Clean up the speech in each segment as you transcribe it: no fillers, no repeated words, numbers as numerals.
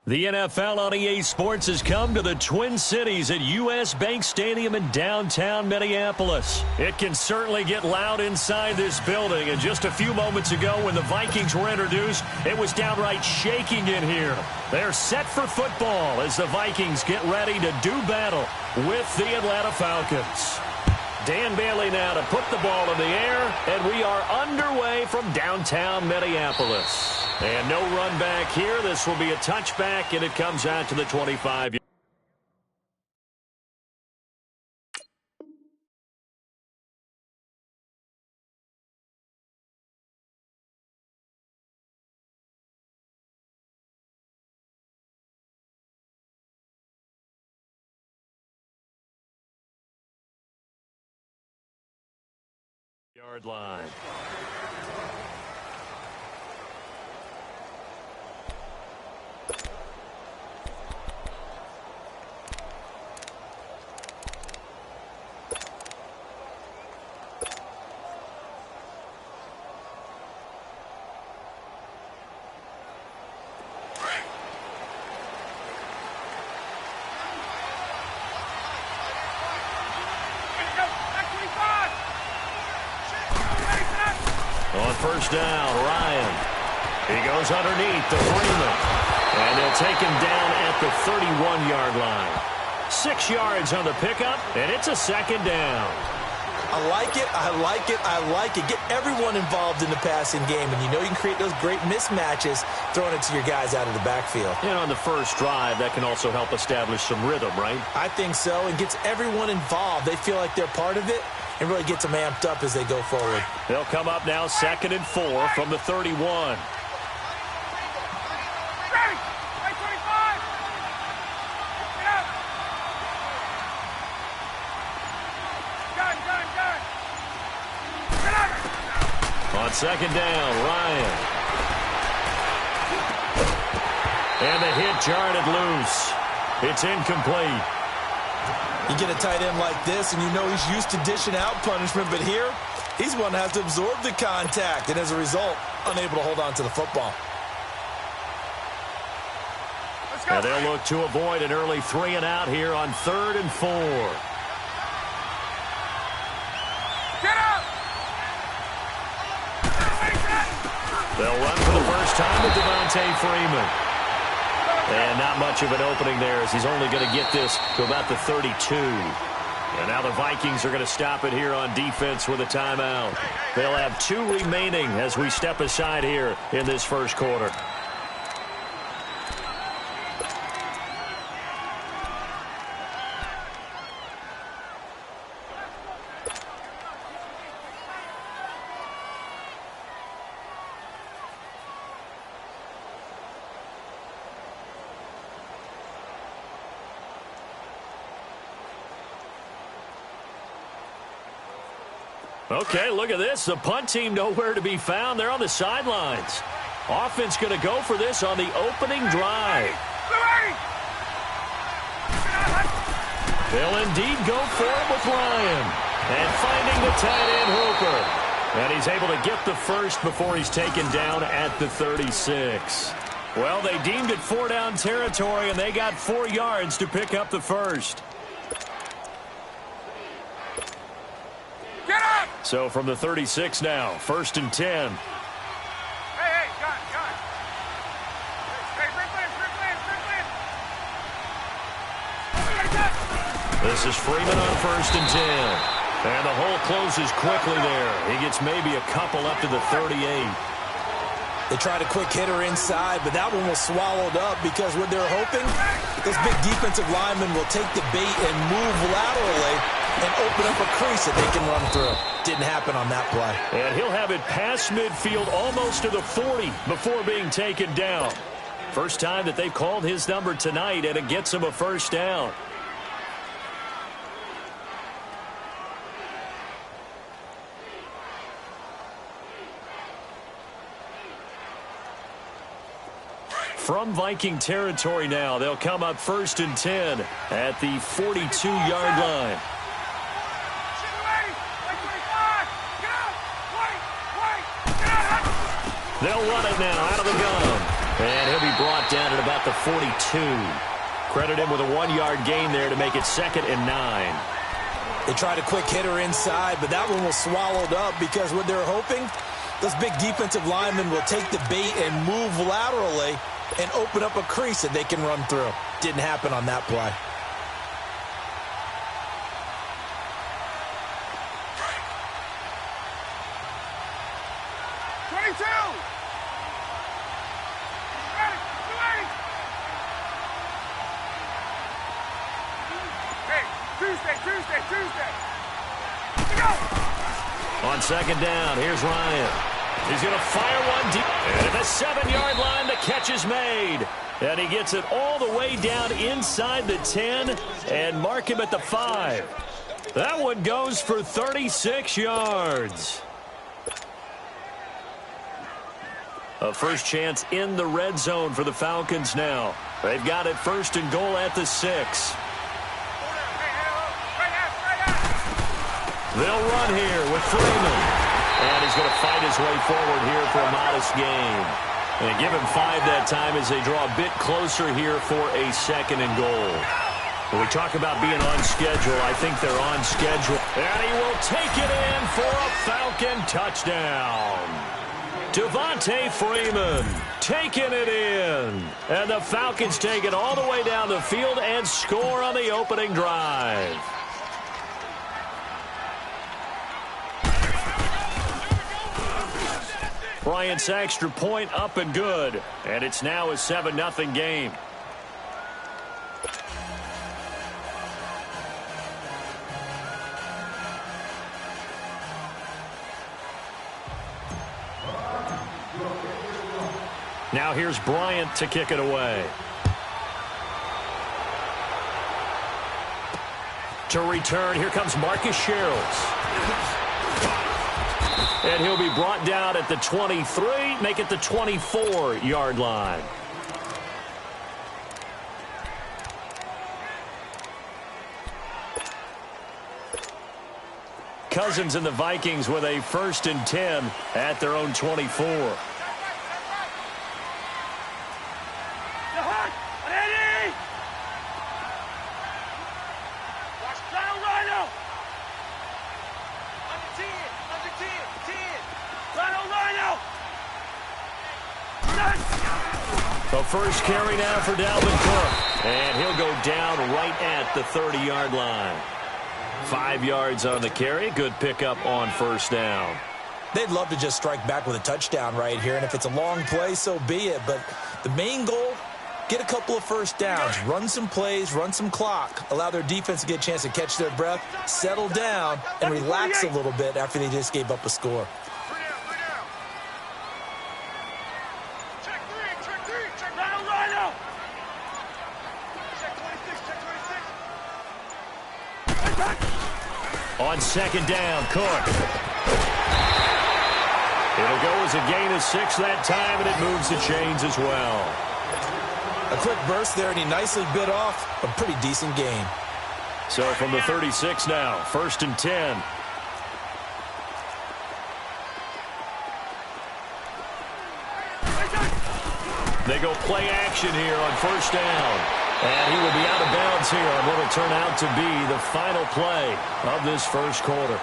The NFL on EA Sports has come to the Twin Cities at U.S. Bank Stadium in downtown Minneapolis. It can certainly get loud inside this building, and just a few moments ago when the Vikings were introduced, it was downright shaking in here. They're set for football as the Vikings get ready to do battle with the Atlanta Falcons. Dan Bailey now to put the ball in the air, and we are underway from downtown Minneapolis. And no run back here. This will be a touchback, and it comes out to the 25. Yard line. On first down, Ryan. He goes underneath to Freeman. And they'll take him down at the 31-yard line. 6 yards on the pickup, and it's a second down. I like it, I like it, I like it. Get everyone involved in the passing game, and you know you can create those great mismatches throwing it to your guys out of the backfield. And on the first drive, that can also help establish some rhythm, right? I think so, and gets everyone involved. They feel like they're part of it. It really gets them amped up as they go forward. They'll come up now 2nd and 4 from the 31. On second down, Ryan. And the hit jarred loose. It's incomplete. You get a tight end like this, and you know he's used to dishing out punishment, but here, he's one that has to absorb the contact, and as a result, unable to hold on to the football. And they'll look to avoid an early 3 and out here on 3rd and 4. Get up! They'll run for the first time with Devontae Freeman. And not much of an opening there as he's only going to get this to about the 32. And now the Vikings are going to stop it here on defense with a timeout. They'll have 2 remaining as we step aside here in this first quarter. Okay, look at this. The punt team nowhere to be found. They're on the sidelines. Offense going to go for this on the opening drive. They'll indeed go for it with Ryan. And finding the tight end Hooper. And he's able to get the first before he's taken down at the 36. Well, they deemed it 4-down territory, and they got 4 yards to pick up the first. So from the 36 now, 1st and 10. Hey, got it. Hey, Brooklyn. This is Freeman on 1st and 10. And the hole closes quickly there. He gets maybe a couple up to the 38. They tried a quick hitter inside, but that one was swallowed up because what they're hoping, this big defensive lineman will take the bait and move laterally and open up a crease that they can run through. Didn't happen on that play. And he'll have it past midfield almost to the 40 before being taken down. First time that they've called his number tonight, and it gets him a first down. From Viking territory now, they'll come up 1st and 10 at the 42-yard line. They'll run it now out of the gun. And he'll be brought down at about the 42. Credit him with a 1-yard gain there to make it 2nd and 9. They tried a quick hitter inside, but that one was swallowed up because what they're hoping, those big defensive linemen will take the bait and move laterally and open up a crease that they can run through. Didn't happen on that play. Tuesday. Go! On 2nd down, here's Ryan. He's going to fire one deep. And at the 7-yard line, the catch is made. And he gets it all the way down inside the 10 and mark him at the 5. That one goes for 36 yards. A first chance in the red zone for the Falcons now. They've got it 1st and goal at the 6. They'll run here with Freeman. And he's going to fight his way forward here for a modest gain. And give him 5 that time as they draw a bit closer here for a 2nd and goal. When we talk about being on schedule, I think they're on schedule. And he will take it in for a Falcon touchdown. Devontae Freeman taking it in. And the Falcons take it all the way down the field and score on the opening drive. Bryant's extra point up and good. And it's now a 7-0 game. Now here's Bryant to kick it away. To return, here comes Marcus Sherrills. And he'll be brought down at the 23, make it the 24-yard line. Cousins and the Vikings with a 1st and 10 at their own 24. The first carry now for Dalvin Cook. And he'll go down right at the 30-yard line. 5 yards on the carry. Good pickup on 1st down. They'd love to just strike back with a touchdown right here. And if it's a long play, so be it. But the main goal, get a couple of 1st downs. Run some plays, run some clock. Allow their defense to get a chance to catch their breath, settle down, and relax a little bit after they just gave up a score. On 2nd down, Cook. It'll go as a gain of 6 that time, and it moves the chains as well. A quick burst there, and he nicely bit off a pretty decent gain. So from the 36 now, 1st and 10. They go play action here on 1st down. And he will be out of bounds here on what will turn out to be the final play of this 1st quarter.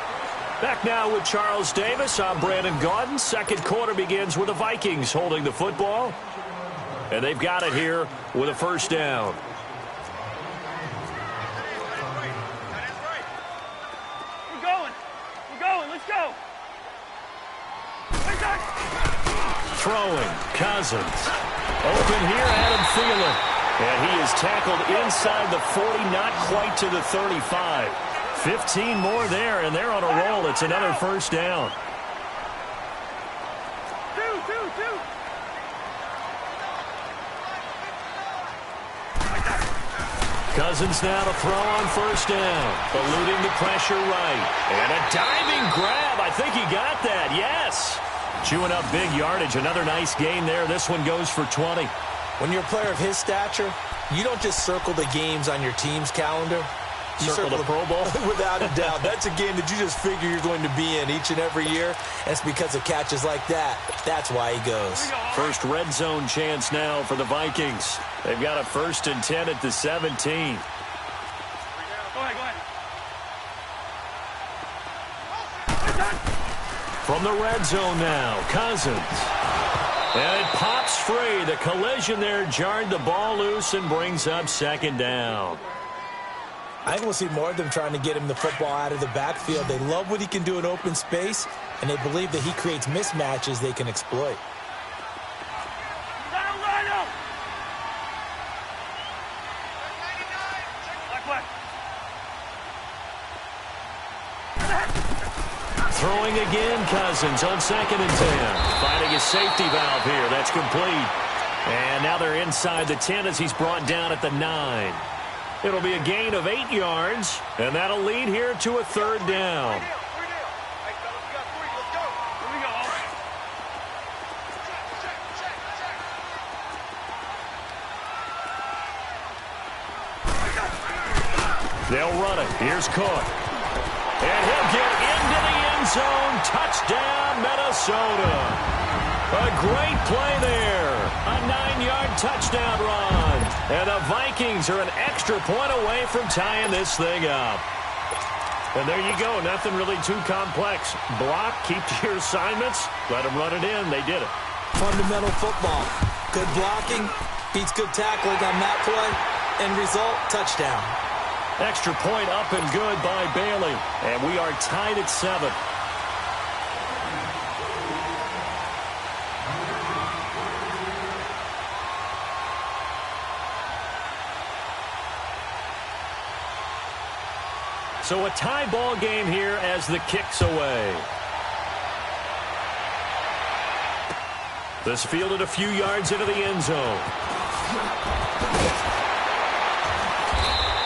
Back now with Charles Davis. I'm Brandon Gaudin. 2nd quarter begins with the Vikings holding the football. And they've got it here with a 1st down. We're going. Let's go. Throwing. Cousins. Open here, Adam Thielen. And he is tackled inside the 40, not quite to the 35. 15 more there, and they're on a roll. It's another 1st down. Cousins now to throw on 1st down. Eluding the pressure right. And a diving grab. I think he got that. Yes. Chewing up big yardage. Another nice gain there. This one goes for 20. When you're a player of his stature, you don't just circle the games on your team's calendar. circle the Pro Bowl? Without a doubt. That's a game that you just figure you're going to be in each and every year. And it's because of catches like that. That's why he goes. First red zone chance now for the Vikings. They've got a 1st and 10 at the 17. Go ahead. From the red zone now, Cousins. And it pops free. The collision there jarred the ball loose and brings up 2nd down. I think we'll see more of them trying to get him the football out of the backfield. They love what he can do in open space, and they believe that he creates mismatches they can exploit. Throwing again, Cousins on 2nd and 10. Finding a safety valve here. That's complete. And now they're inside the 10 as he's brought down at the 9. It'll be a gain of 8 yards, and that'll lead here to a 3rd down. They'll run it. Here's Cook. And he'll get into the end zone. Touchdown, Minnesota. A great play there. A 9-yard touchdown run. And the Vikings are an extra point away from tying this thing up. And there you go. Nothing really too complex. Block, keep to your assignments, let them run it in. They did it. Fundamental football. Good blocking beats good tackling on that play. End result, touchdown. Extra point up and good by Bailey. And we are tied at 7. So a tie ball game here as the kick's away. This fielded a few yards into the end zone.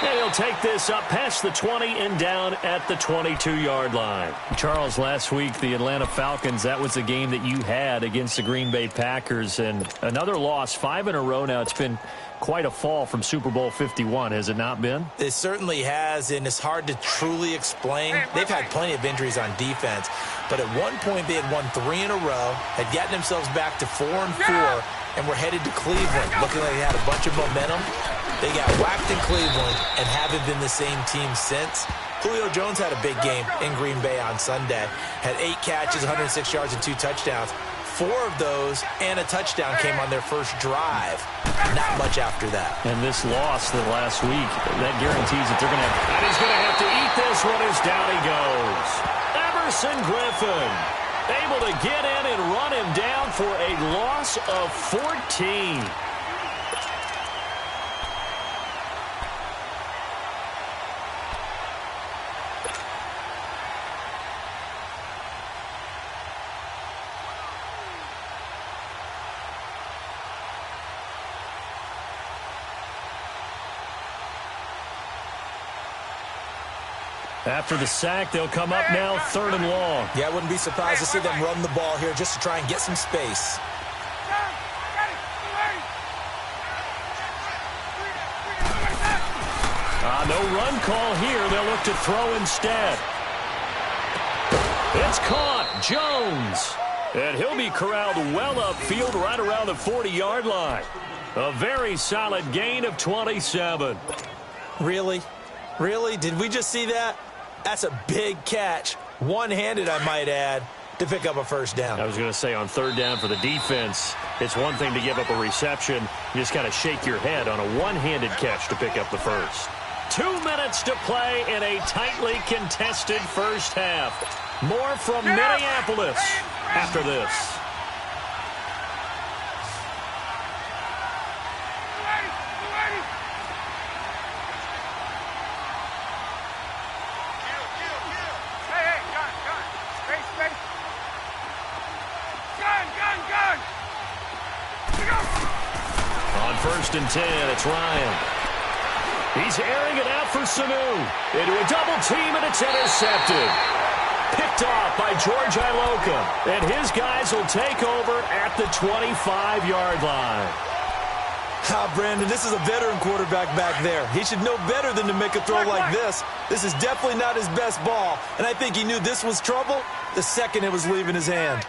And he'll take this up past the 20 and down at the 22-yard line. Charles, last week, the Atlanta Falcons, that was the game that you had against the Green Bay Packers. And another loss, 5 in a row now. It's been quite a fall from Super Bowl 51, has it not been? It certainly has, and it's hard to truly explain. They've had plenty of injuries on defense, but at one point they had won 3 in a row, had gotten themselves back to 4-4, and were headed to Cleveland, looking like they had a bunch of momentum. They got whacked in Cleveland and haven't been the same team since. Julio Jones had a big game in Green Bay on Sunday. Had 8 catches, 106 yards, and 2 touchdowns. 4 of those and a touchdown came on their first drive. Not much after that. And this loss the last week, that guarantees that they're going to have. And he's going to have to eat this one as down he goes. Everson Griffin able to get in and run him down for a loss of 14. After the sack, they'll come up now 3rd and long. Yeah, I wouldn't be surprised to see them run the ball here just to try and get some space. No run call here. They'll look to throw instead. It's caught. Jones. And he'll be corralled well upfield right around the 40-yard line. A very solid gain of 27. Really? Really? Did we just see that? That's a big catch. One-handed, I might add, to pick up a first down. I was going to say on 3rd down for the defense, it's one thing to give up a reception. You just got to shake your head on a one-handed catch to pick up the first. 2 minutes to play in a tightly contested first half. More from Minneapolis after this. On 1st and 10, it's Ryan. He's airing it out for Sanu. Into a double team, and it's intercepted. Picked off by George Iloka. And his guys will take over at the 25-yard line. Brandon, this is a veteran quarterback back there. He should know better than to make a throw like this. This is definitely not his best ball, and I think he knew this was trouble the second it was leaving his hand.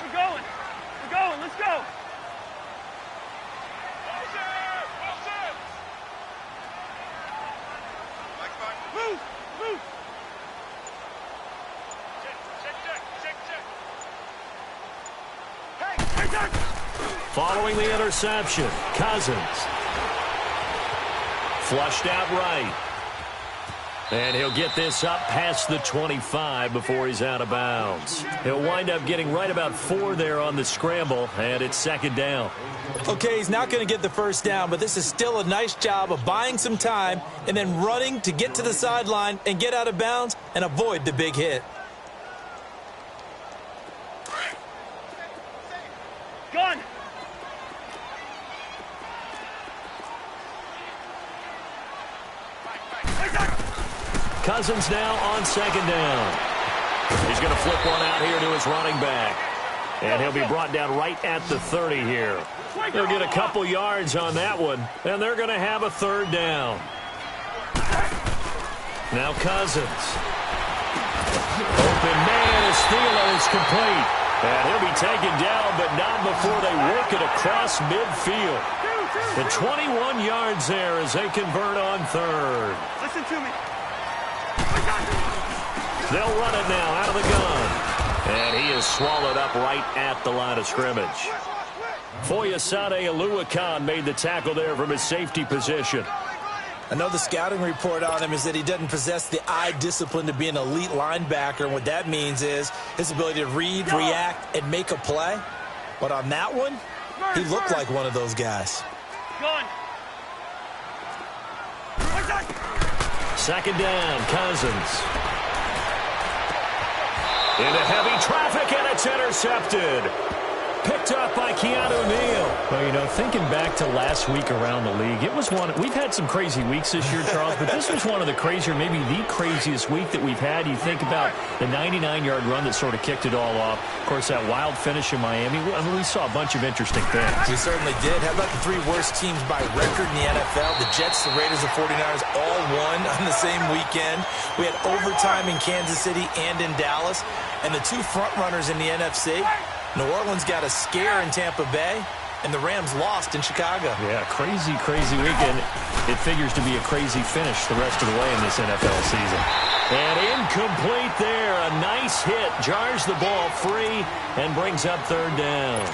We're going. We're going. Let's go. Move. Move. Following the interception, Cousins. Flushed out right. And he'll get this up past the 25 before he's out of bounds. He'll wind up getting right about 4 there on the scramble, and it's second down. Okay, he's not going to get the first down, but this is still a nice job of buying some time and then running to get to the sideline and get out of bounds and avoid the big hit. Gun. Cousins now on second down. He's going to flip one out here to his running back. And he'll be brought down right at the 30 here. They'll get a couple yards on that one, and they're going to have a third down. Now Cousins. Open man is Steeler is complete. And he'll be taken down, but not before they work it across midfield. The 21 yards there as they convert on third. Listen to me. They'll run it now out of the gun. And he is swallowed up right at the line of scrimmage. Foyesade Oluwakan made the tackle there from his safety position. I know the scouting report on him is that he doesn't possess the eye discipline to be an elite linebacker. And what that means is his ability to read, react, and make a play. But on that one, he looked like one of those guys. Gun. Second down, Cousins. Into heavy traffic, and it's intercepted. Picked up by Keanu Neal. Well, you know, thinking back to last week around the league, it was one. We've had some crazy weeks this year, Charles, but this was one of the crazier, maybe the craziest week that we've had. You think about the 99-yard run that sort of kicked it all off. Of course, that wild finish in Miami. I mean, we saw a bunch of interesting things. We certainly did. How about the 3 worst teams by record in the NFL? The Jets, the Raiders, the 49ers all won on the same weekend. We had overtime in Kansas City and in Dallas. And the 2 front runners in the NFC, New Orleans got a scare in Tampa Bay, and the Rams lost in Chicago. Yeah, crazy, crazy weekend. It figures to be a crazy finish the rest of the way in this NFL season. And incomplete there. A nice hit. Jars the ball free and brings up third down.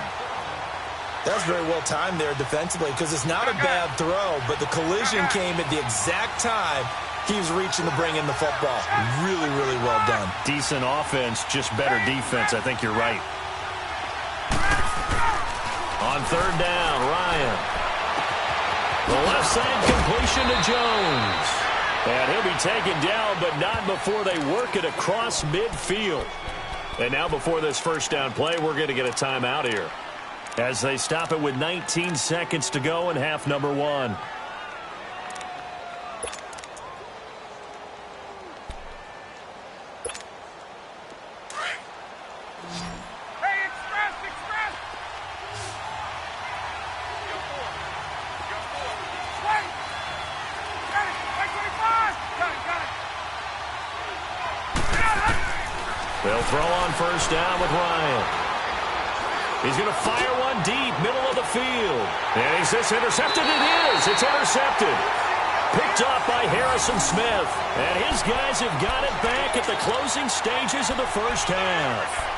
That was very well timed there defensively because it's not a bad throw, but the collision came at the exact time he was reaching to bring in the football. Really, really well done. Decent offense, just better defense. I think you're right. On third down, Ryan. The left side completion to Jones. And he'll be taken down, but not before they work it across midfield. And now before this first down play, we're going to get a timeout here, as they stop it with 19 seconds to go in half number 1. They'll throw on first down with Ryan. He's going to fire one deep, middle of the field. And is this intercepted? It is. It's intercepted. Picked up by Harrison Smith. And his guys have got it back at the closing stages of the first half.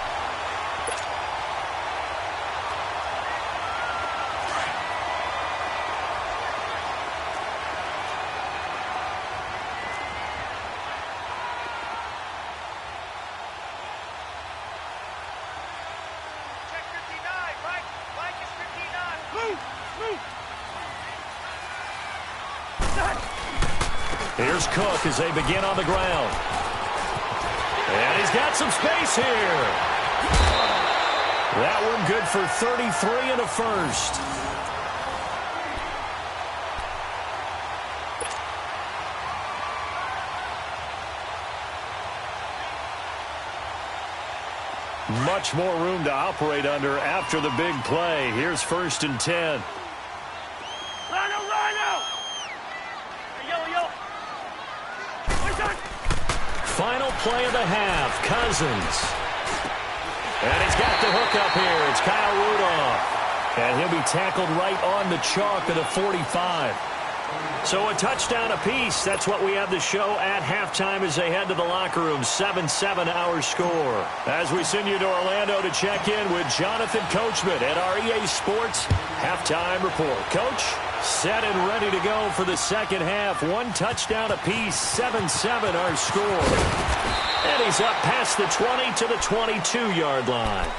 Here's Cook as they begin on the ground. And he's got some space here. That one good for 33 and a first. Much more room to operate under after the big play. Here's 1st and 10. Rhino, Rhino! Hey, yellow. Final play of the half, Cousins. And he's got the hook up here. It's Kyle Rudolph. And he'll be tackled right on the chalk at the 45. So a touchdown apiece. That's what we have to show at halftime as they head to the locker room. 7-7 our score. As we send you to Orlando to check in with Jonathan Coachman at our EA Sports Halftime Report. Coach, set and ready to go for the second half. One touchdown apiece. 7-7 our score. And he's up past the 20 to the 22-yard line.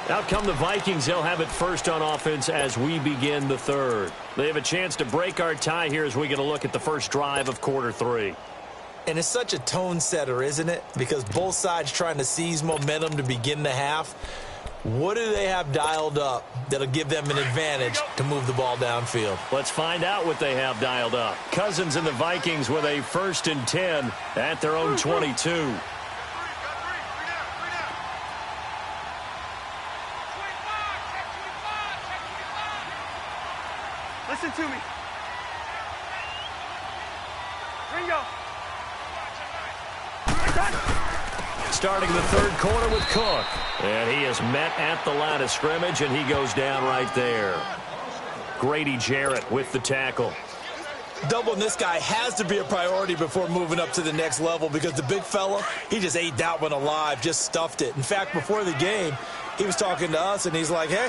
Out come the Vikings. They'll have it first on offense as we begin the third. They have a chance to break our tie here as we get a look at the first drive of quarter 3. And it's such a tone setter, isn't it? Because both sides trying to seize momentum to begin the half. What do they have dialed up that'll give them an advantage to move the ball downfield? Let's find out what they have dialed up. Cousins and the Vikings with a 1st and 10 at their own 22. Listen to me. Ringo. Starting the third quarter with Cook. And he is met at the line of scrimmage, and he goes down right there. Grady Jarrett with the tackle. Doubling this guy has to be a priority before moving up to the next level because the big fella, he just ate that one alive, just stuffed it. In fact, before the game, he was talking to us, and he's like, hey,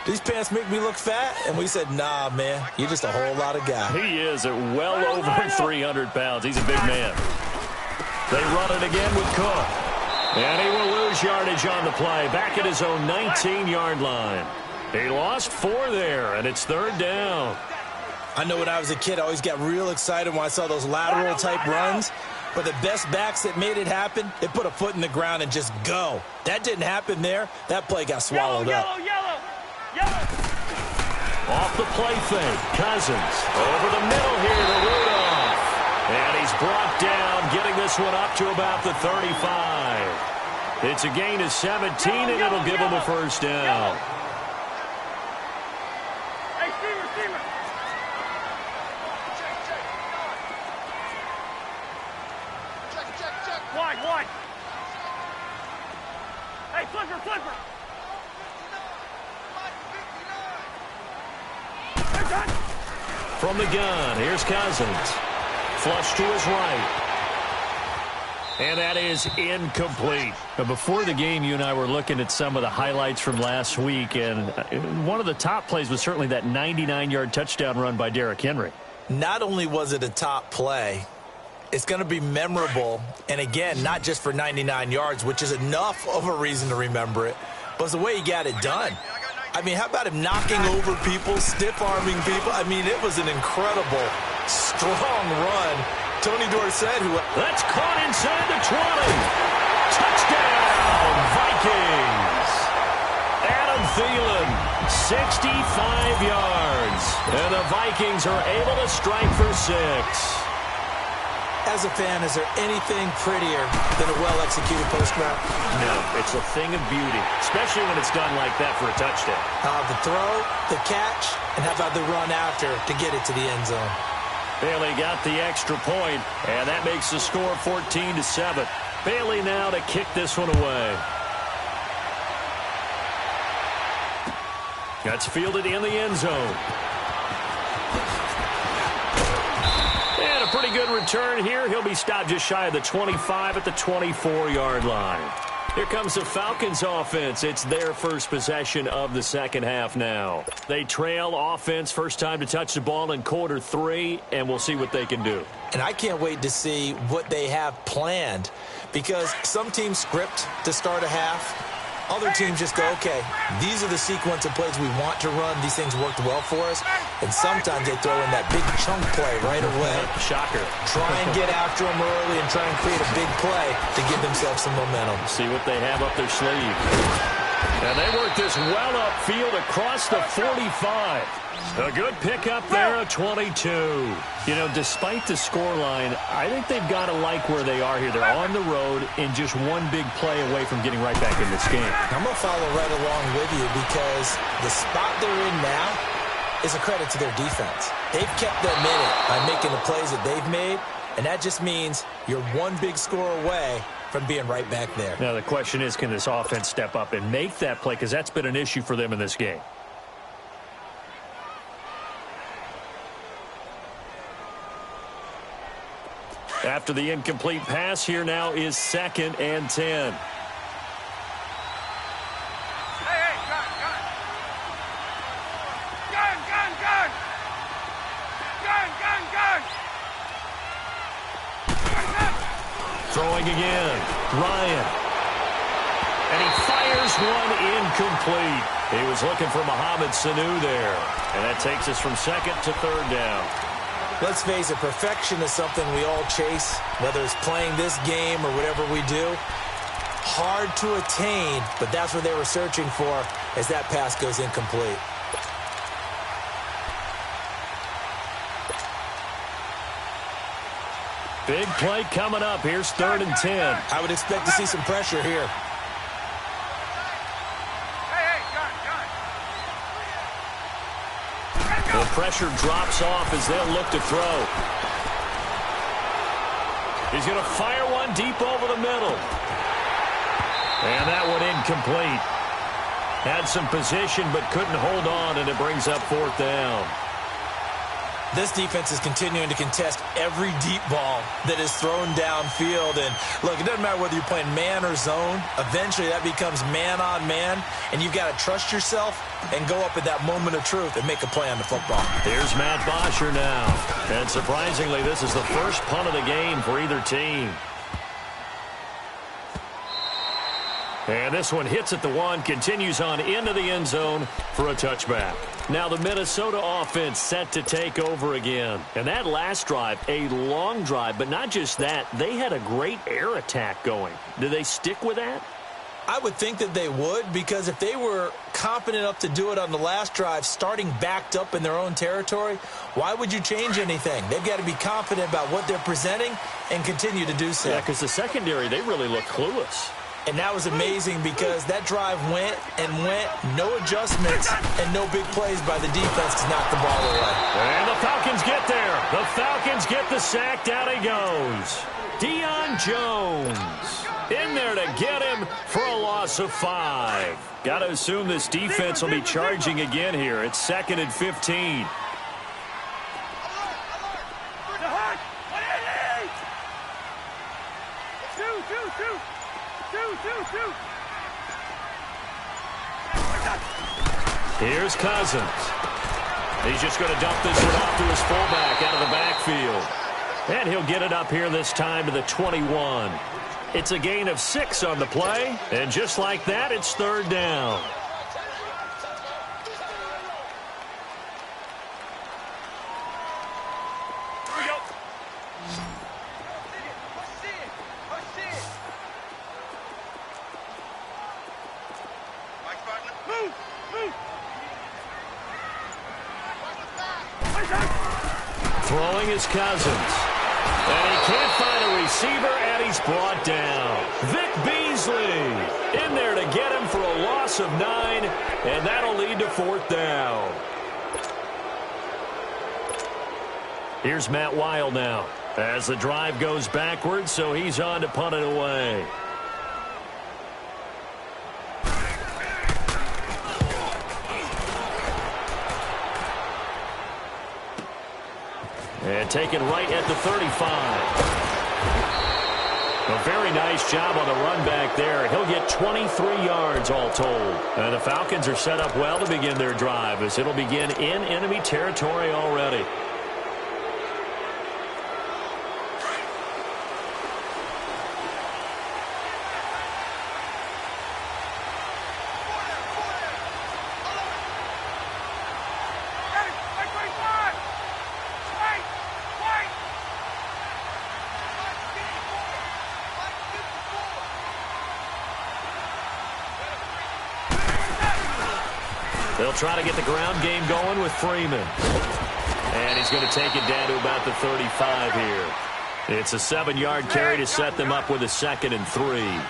these pants make me look fat? And we said, nah, man, you're just a whole lot of guy. He is at well over 300 pounds. He's a big man. They run it again with Cook. And he will lose yardage on the play. Back at his own 19-yard line. He lost 4 there, and it's 3rd down. I know when I was a kid, I always got real excited when I saw those lateral-type runs. But the best backs that made it happen, they put a foot in the ground and just go. That didn't happen there. That play got swallowed up. Off the play fake, Cousins over the middle here to Rudolph. And he's brought down, getting this one up to about the 35. It's a gain of 17, and it'll give him a 1st down. Hey, receiver. Check. Wide. Hey, flipper. From the gun, here's Cousins. Flush to his right. And that is incomplete. Before the game, you and I were looking at some of the highlights from last week, and one of the top plays was certainly that 99-yard touchdown run by Derrick Henry. Not only was it a top play, it's going to be memorable, and again, not just for 99 yards, which is enough of a reason to remember it, but it's the way he got it done. I mean, how about him knocking over people, stiff-arming people? I mean, it was an incredible, strong run. Tony Dorsett, who... That's caught inside the 20. Touchdown, Vikings. Adam Thielen, 65 yards. And the Vikings are able to strike for 6. As a fan, is there anything prettier than a well-executed post route? No, it's a thing of beauty, especially when it's done like that for a touchdown. The throw, the catch, and how about the run after to get it to the end zone? Bailey got the extra point, and that makes the score 14-7. Bailey now to kick this one away. That's fielded in the end zone. And a pretty good return here. He'll be stopped just shy of the 25 at the 24-yard line. Here comes the Falcons offense. It's their first possession of the second half now. They trail offense, first time to touch the ball in quarter 3, and we'll see what they can do. And I can't wait to see what they have planned, because some teams script to start a half. Other teams just go, okay, these are the sequence of plays we want to run. These things worked well for us. And sometimes they throw in that big chunk play right away. Shocker. Try and get after them early and try and create a big play to give themselves some momentum. See what they have up their sleeve. And they work this well upfield across the 45. A good pickup there of 22. You know, despite the scoreline, I think they've got to like where they are here. They're on the road and just one big play away from getting right back in this game. I'm going to follow right along with you because the spot they're in now is a credit to their defense. They've kept them in it by making the plays that they've made, and that just means you're one big score away from being right back there. Now, the question is, can this offense step up and make that play? Because that's been an issue for them in this game. After the incomplete pass, here now is 2nd and 10. Throwing again, Ryan. And he fires one incomplete. He was looking for Mohamed Sanu there. And that takes us from 2nd to 3rd down. Let's face it, perfection is something we all chase, whether it's playing this game or whatever we do. Hard to attain, but that's what they were searching for as that pass goes incomplete. Big play coming up. Here's 3rd and 10. I would expect to see some pressure here. The pressure drops off as they'll look to throw. He's going to fire one deep over the middle. And that one incomplete. Had some position but couldn't hold on, and it brings up 4th down. This defense is continuing to contest every deep ball that is thrown downfield. And, look, it doesn't matter whether you're playing man or zone. Eventually, that becomes man-on-man, and you've got to trust yourself and go up at that moment of truth and make a play on the football. Here's Matt Bosher now. And surprisingly, this is the first punt of the game for either team. And this one hits at the 1, continues on into the end zone for a touchback. Now the Minnesota offense set to take over again. And that last drive, a long drive, but not just that, they had a great air attack going. Do they stick with that? I would think that they would, because if they were confident enough to do it on the last drive, starting backed up in their own territory, why would you change anything? They've got to be confident about what they're presenting and continue to do so. Yeah, because the secondary, they really look clueless. And that was amazing because that drive went and went, no adjustments, and no big plays by the defense to knock the ball away. And the Falcons get there. The Falcons get the sack. Down he goes. Deion Jones in there to get him for a loss of 5. Got to assume this defense will be charging again here. It's 2nd and 15. Here's Cousins. He's just going to dump this one off to his fullback out of the backfield. And he'll get it up here this time to the 21. It's a gain of 6 on the play. And just like that, it's 3rd down. Throwing is Cousins. And he can't find a receiver, and he's brought down. Vic Beasley in there to get him for a loss of 9, and that'll lead to 4th down. Here's Matt Weil now as the drive goes backwards, so he's on to punt it away. And taken right at the 35. A very nice job on the run back there. He'll get 23 yards all told. And the Falcons are set up well to begin their drive as it'll begin in enemy territory already. They'll try to get the ground game going with Freeman. And he's going to take it down to about the 35 here. It's a 7-yard carry to set them up with a 2nd and 3.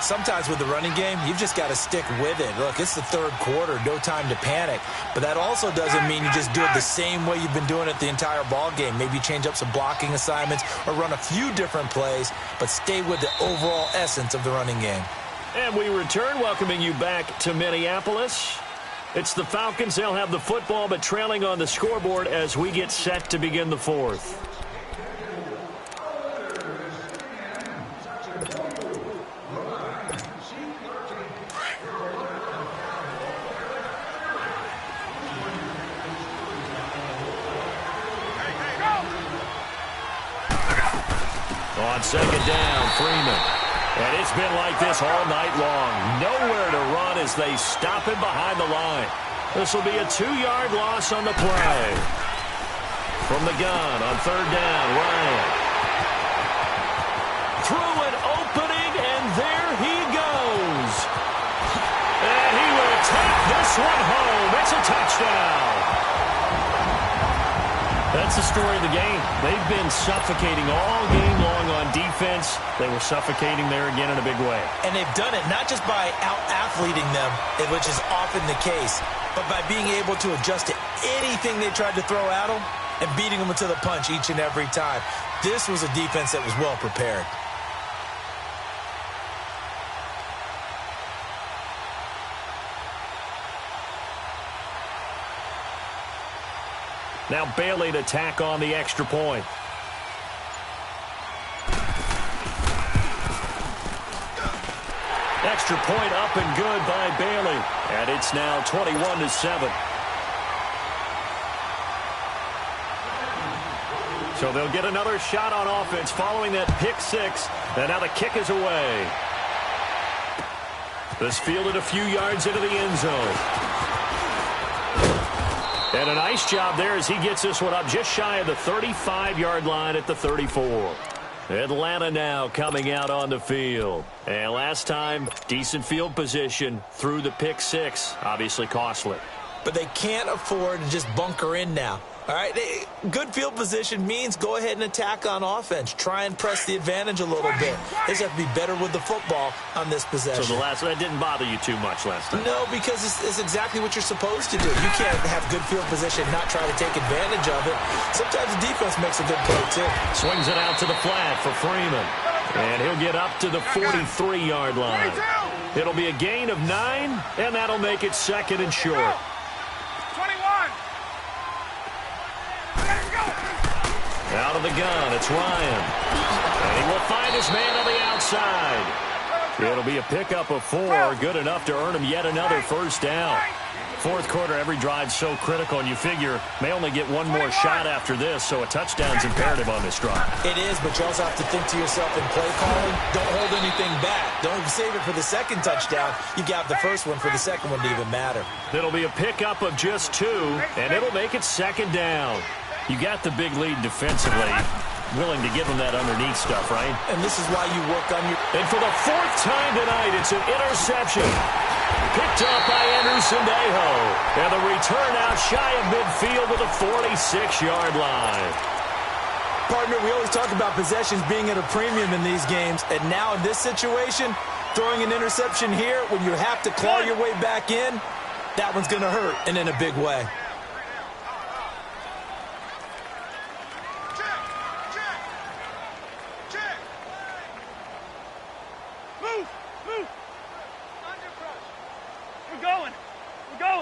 Sometimes with the running game, you've just got to stick with it. Look, it's the third quarter, no time to panic. But that also doesn't mean you just do it the same way you've been doing it the entire ball game. Maybe change up some blocking assignments or run a few different plays, but stay with the overall essence of the running game. And we return, welcoming you back to Minneapolis. It's the Falcons. They'll have the football, but trailing on the scoreboard as we get set to begin the fourth. On 2nd down, Freeman. And it's been like this all night long. Nowhere to run as they stop him behind the line. This will be a 2-yard loss on the play. From the gun on 3rd down, Ryan. Through an opening, and there he goes. And he will take this one home. It's a touchdown. That's the story of the game. They've been suffocating all game long on defense. They were suffocating there again in a big way. And they've done it not just by out-athleting them, which is often the case, but by being able to adjust to anything they tried to throw at them and beating them to the punch each and every time. This was a defense that was well prepared. Now Bailey to tack on the extra point. Extra point up and good by Bailey. And it's now 21-7. So they'll get another shot on offense following that pick 6. And now the kick is away. This fielded a few yards into the end zone. And a nice job there as he gets this one up just shy of the 35-yard line at the 34. Atlanta now coming out on the field. And last time, decent field position through the pick 6. Obviously costly. But they can't afford to just bunker in now. All right, good field position means go ahead and attack on offense. Try and press the advantage a little bit. They just have to be better with the football on this possession. So that didn't bother you too much last time? No, because it's exactly what you're supposed to do. You can't have good field position and not try to take advantage of it. Sometimes the defense makes a good play, too. Swings it out to the flat for Freeman. And he'll get up to the 43-yard line. It'll be a gain of 9, and that'll make it 2nd and short. 21. Out of the gun, it's Ryan. And he will find his man on the outside. It'll be a pickup of 4, good enough to earn him yet another first down. Fourth quarter, every drive so critical, and you figure may only get one more shot after this, so a touchdown's imperative on this drive. It is, but you also have to think to yourself in play calling, don't hold anything back. Don't save it for the second touchdown. You got the first one for the second one to even matter. It'll be a pickup of just 2, and it'll make it 2nd down. You got the big lead defensively. Willing to give him that underneath stuff, right? And this is why you work on your... And for the 4th time tonight, it's an interception. Picked up by Anderson-Dejo. And the return out shy of midfield to the 46-yard line. Partner, we always talk about possessions being at a premium in these games. And now in this situation, throwing an interception here when you have to claw your way back in, that one's going to hurt, and in a big way.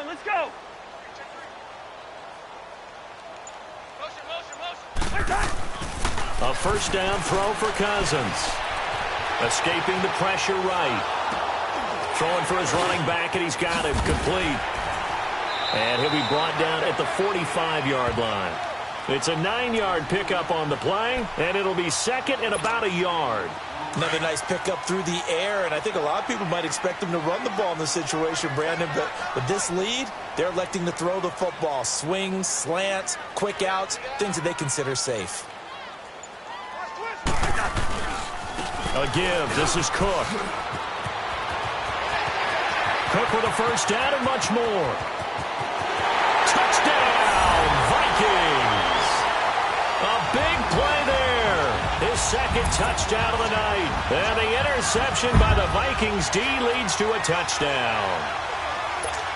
Let's go. A first down throw for Cousins. Escaping the pressure right. Throwing for his running back, and he's got him complete. And he'll be brought down at the 45-yard line. It's a 9-yard pickup on the play, and it'll be 2nd and about a yard. Another nice pickup through the air, and I think a lot of people might expect them to run the ball in this situation, Brandon, but with this lead, they're electing to throw the football. Swings, slants, quick outs, things that they consider safe. A give. This is Cook. Cook with a first down and much more. the second touchdown of the night. And the interception by the Vikings D leads to a touchdown.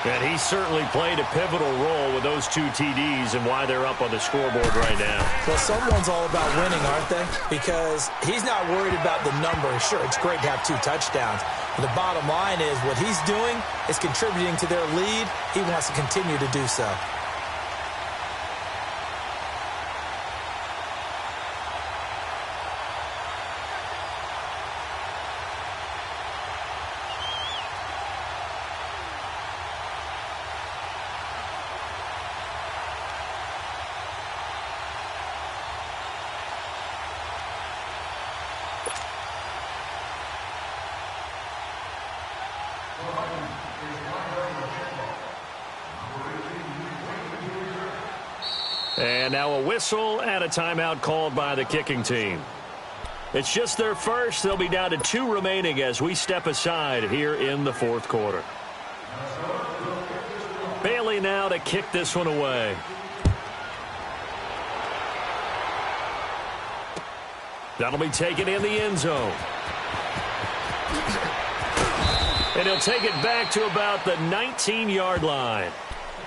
And he certainly played a pivotal role with those 2 TDs and why they're up on the scoreboard right now. Well, someone's all about winning, aren't they? Because he's not worried about the number. Sure, it's great to have 2 touchdowns. But the bottom line is what he's doing is contributing to their lead. He wants to continue to do so. And now a whistle and a timeout called by the kicking team. It's just their first. They'll be down to 2 remaining as we step aside here in the 4th quarter. Bailey now to kick this one away. That'll be taken in the end zone. And he'll take it back to about the 19-yard line.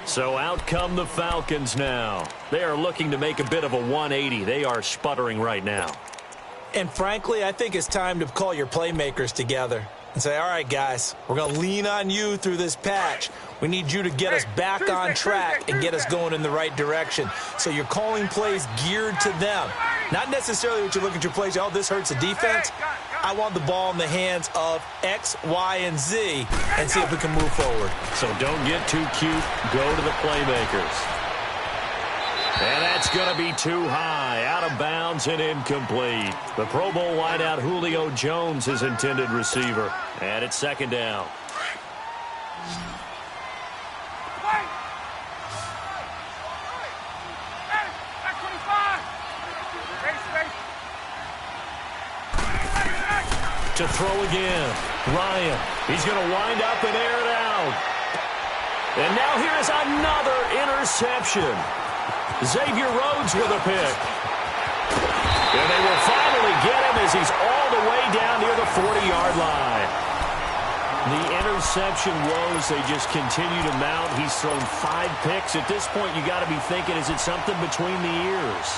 So out come the Falcons now. They are looking to make a bit of a 180. They are sputtering right now. And frankly, I think it's time to call your playmakers together and say, all right, guys, we're going to lean on you through this patch. We need you to get us back on track and get us going in the right direction. So you're calling plays geared to them. Not necessarily what you look at your plays, oh, this hurts the defense. I want the ball in the hands of X, Y, and Z and see if we can move forward. So don't get too cute. Go to the playmakers. And that's going to be too high, out of bounds and incomplete. The Pro Bowl wideout Julio Jones is intended receiver. And it's 2nd down. To throw again. Ryan. He's going to wind up and air it out. And now here is another interception. Xavier Rhodes with a pick. And they will finally get him as he's all the way down near the 40-yard line. The interception woes, they just continue to mount. He's thrown 5 picks. At this point, you got to be thinking, is it something between the ears?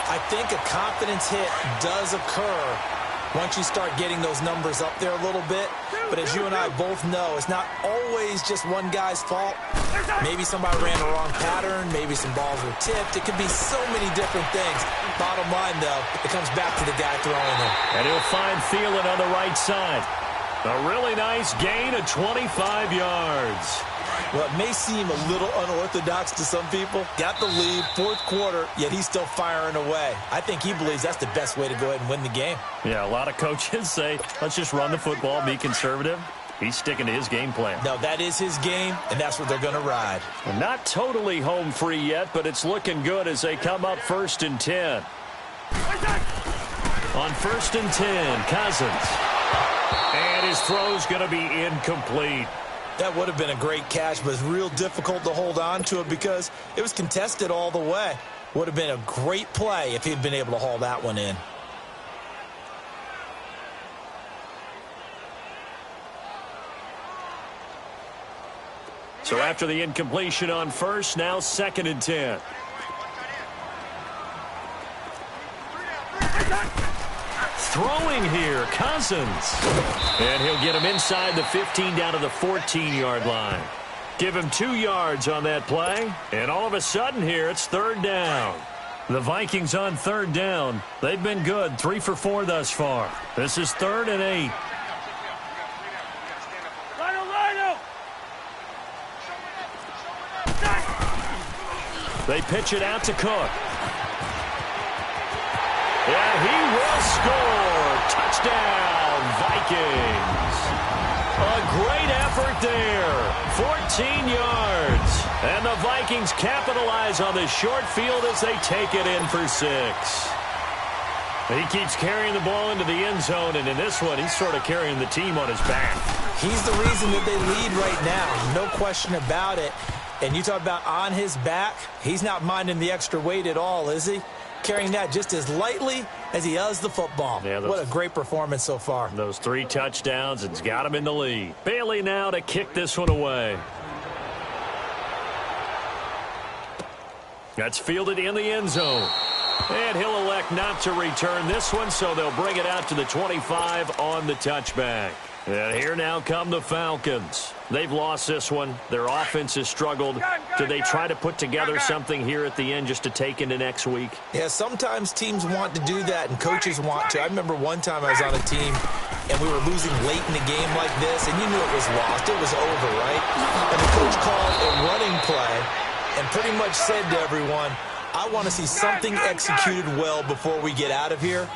I think a confidence hit does occur once you start getting those numbers up there a little bit. But as you and I both know, it's not always just one guy's fault. Maybe somebody ran the wrong pattern. Maybe some balls were tipped. It could be so many different things. Bottom line, though, it comes back to the guy throwing them. And he'll find Thielen on the right side. A really nice gain of 25 yards. Well, it may seem a little unorthodox to some people. Got the lead, 4th quarter, yet he's still firing away. I think he believes that's the best way to go ahead and win the game. Yeah, a lot of coaches say, let's just run the football, be conservative. He's sticking to his game plan. No, that is his game, and that's what they're going to ride. Well, not totally home free yet, but it's looking good as they come up 1st and 10. On 1st and 10, Cousins. And his throw's going to be incomplete. That would have been a great catch, but it's real difficult to hold on to it because it was contested all the way. Would have been a great play if he'd been able to haul that one in. So after the incompletion on 1st, now 2nd and 10. Throwing here, Cousins. And he'll get him inside the 15 down to the 14-yard line. Give him 2 yards on that play. And all of a sudden here, it's 3rd down. The Vikings on 3rd down. They've been good, 3 for 4 thus far. This is 3rd and 8. They pitch it out to Cook. And he will score. Touchdown, Vikings. A great effort there. 14 yards. And the Vikings capitalize on this short field as they take it in for 6. He keeps carrying the ball into the end zone, and in this one, he's sort of carrying the team on his back. He's the reason that they lead right now. No question about it. And you talk about on his back, he's not minding the extra weight at all, is he? carrying that just as lightly as he does the football. Yeah, what a great performance so far. Those 3 touchdowns, it's got him in the lead. Bailey now to kick this one away. That's fielded in the end zone. And he'll elect not to return this one, so they'll bring it out to the 25 on the touchback. And here now come the Falcons. They've lost this one. Their offense has struggled. Do they try to put together something here at the end just to take into next week? Yeah, sometimes teams want to do that and coaches want to. I remember one time I was on a team and we were losing late in the game like this, and you knew it was lost. It was over, right? And the coach called a running play and pretty much said to everyone, I want to see something executed well before we get out of here.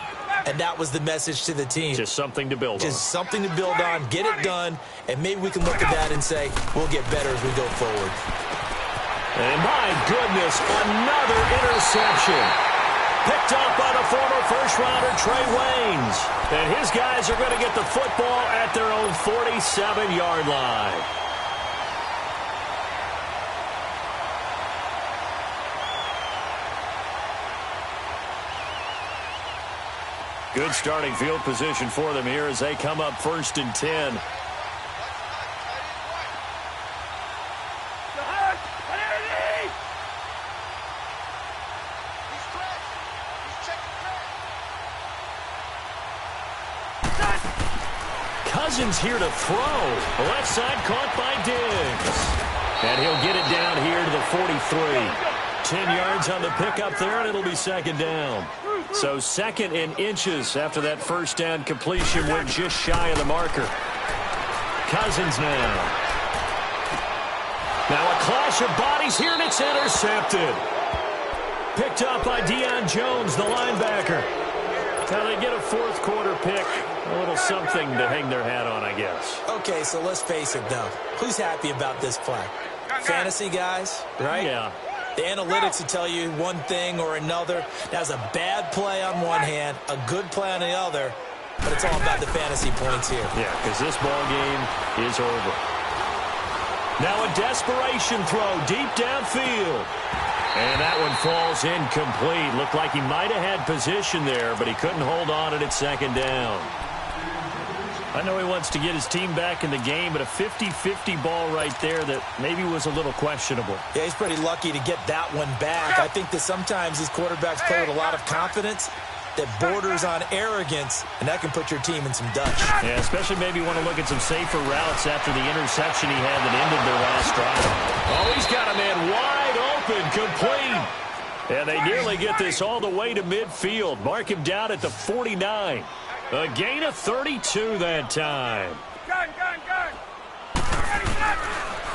And that was the message to the team. Just something to build on. Just something to build on, get it done, and maybe we can look at that and say, we'll get better as we go forward. And my goodness, another interception. Picked up by the former first-rounder Trey Waynes. And his guys are going to get the football at their own 47-yard line. Good starting field position for them here as they come up 1st and 10. Cousins here to throw. Left side caught by Diggs. And he'll get it down here to the 43. 10 yards on the pickup there, and it'll be 2nd down. So 2nd and inches after that first down completion. We're just shy of the marker. Cousins now. Now a clash of bodies here, and it's intercepted. Picked up by Deion Jones, the linebacker. Now they get a 4th quarter pick. A little something to hang their hat on, I guess. Okay, so let's face it, though. Who's happy about this play? Fantasy guys, right? Yeah. The analytics will tell you one thing or another. That was a bad play on one hand, a good play on the other, but it's all about the fantasy points here. Yeah, because this ball game is over. Now a desperation throw deep downfield. And that one falls incomplete. Looked like he might have had position there, but he couldn't hold on it at 2nd down. I know he wants to get his team back in the game, but a 50-50 ball right there that maybe was a little questionable. Yeah, he's pretty lucky to get that one back. I think that sometimes these quarterbacks play with a lot of confidence that borders on arrogance, and that can put your team in some dutch. Yeah, especially maybe want to look at some safer routes after the interception he had that ended their last drive. Oh, he's got a man wide open, complete. And they nearly get this all the way to midfield. Mark him down at the 49. A gain of 32 that time. Gun.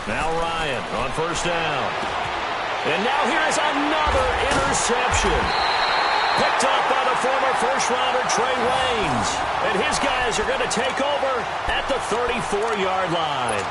Now Ryan on 1st down. And now here's another interception. Picked up by the former first-rounder Trey Waynes. And his guys are going to take over at the 34-yard line.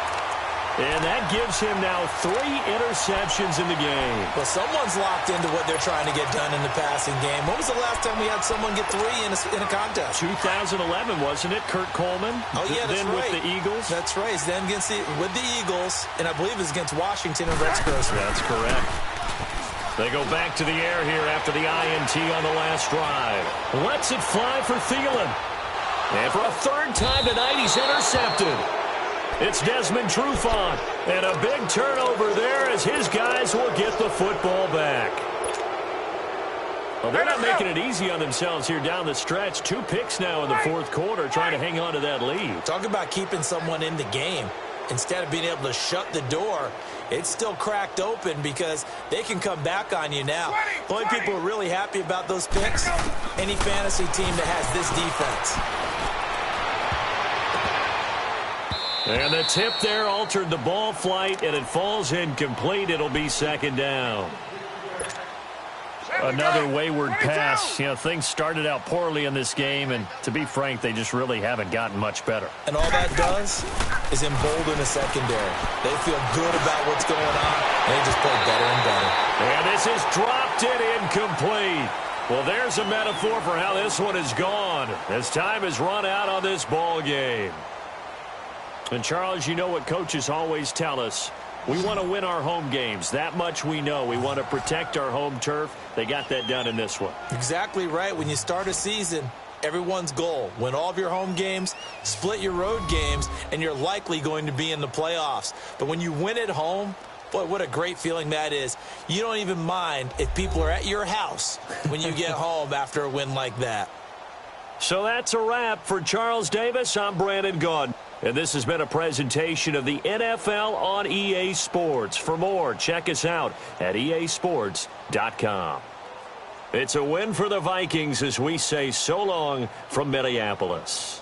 And that gives him now 3 interceptions in the game. Well, someone's locked into what they're trying to get done in the passing game. When was the last time we had someone get 3 in a contest? 2011, wasn't it? Kurt Coleman? Oh, yeah, that's then right. with the Eagles? That's right. Then with the Eagles, and I believe it was against Washington and Rex Grossman. That's correct. They go back to the air here after the INT on the last drive. Lets it fly for Thielen. And for a 3rd time tonight, he's intercepted. It's Desmond Trufant, and a big turnover there as his guys will get the football back. Well, they're not making it easy on themselves here down the stretch. 2 picks now in the 4th quarter, trying to hang on to that lead. Talk about keeping someone in the game. Instead of being able to shut the door, it's still cracked open because they can come back on you now. The only people who are really happy about those picks, any fantasy team that has this defense. And the tip there altered the ball flight, and it falls incomplete. It'll be 2nd down. Another wayward pass. You know, things started out poorly in this game, and to be frank, they just really haven't gotten much better. And all that does is embolden the secondary. They feel good about what's going on, and they just play better and better. And this is dropped in incomplete. Well, there's a metaphor for how this one is gone, as time has run out on this ball game. And, Charles, you know what coaches always tell us. We want to win our home games. That much we know. We want to protect our home turf. They got that done in this one. Exactly right. When you start a season, everyone's goal: win all of your home games, split your road games, and you're likely going to be in the playoffs. But when you win at home, boy, what a great feeling that is. You don't even mind if people are at your house when you get home after a win like that. So that's a wrap. For Charles Davis, I'm Brandon Gaudin. And this has been a presentation of the NFL on EA Sports. For more, check us out at easports.com. It's a win for the Vikings as we say so long from Minneapolis.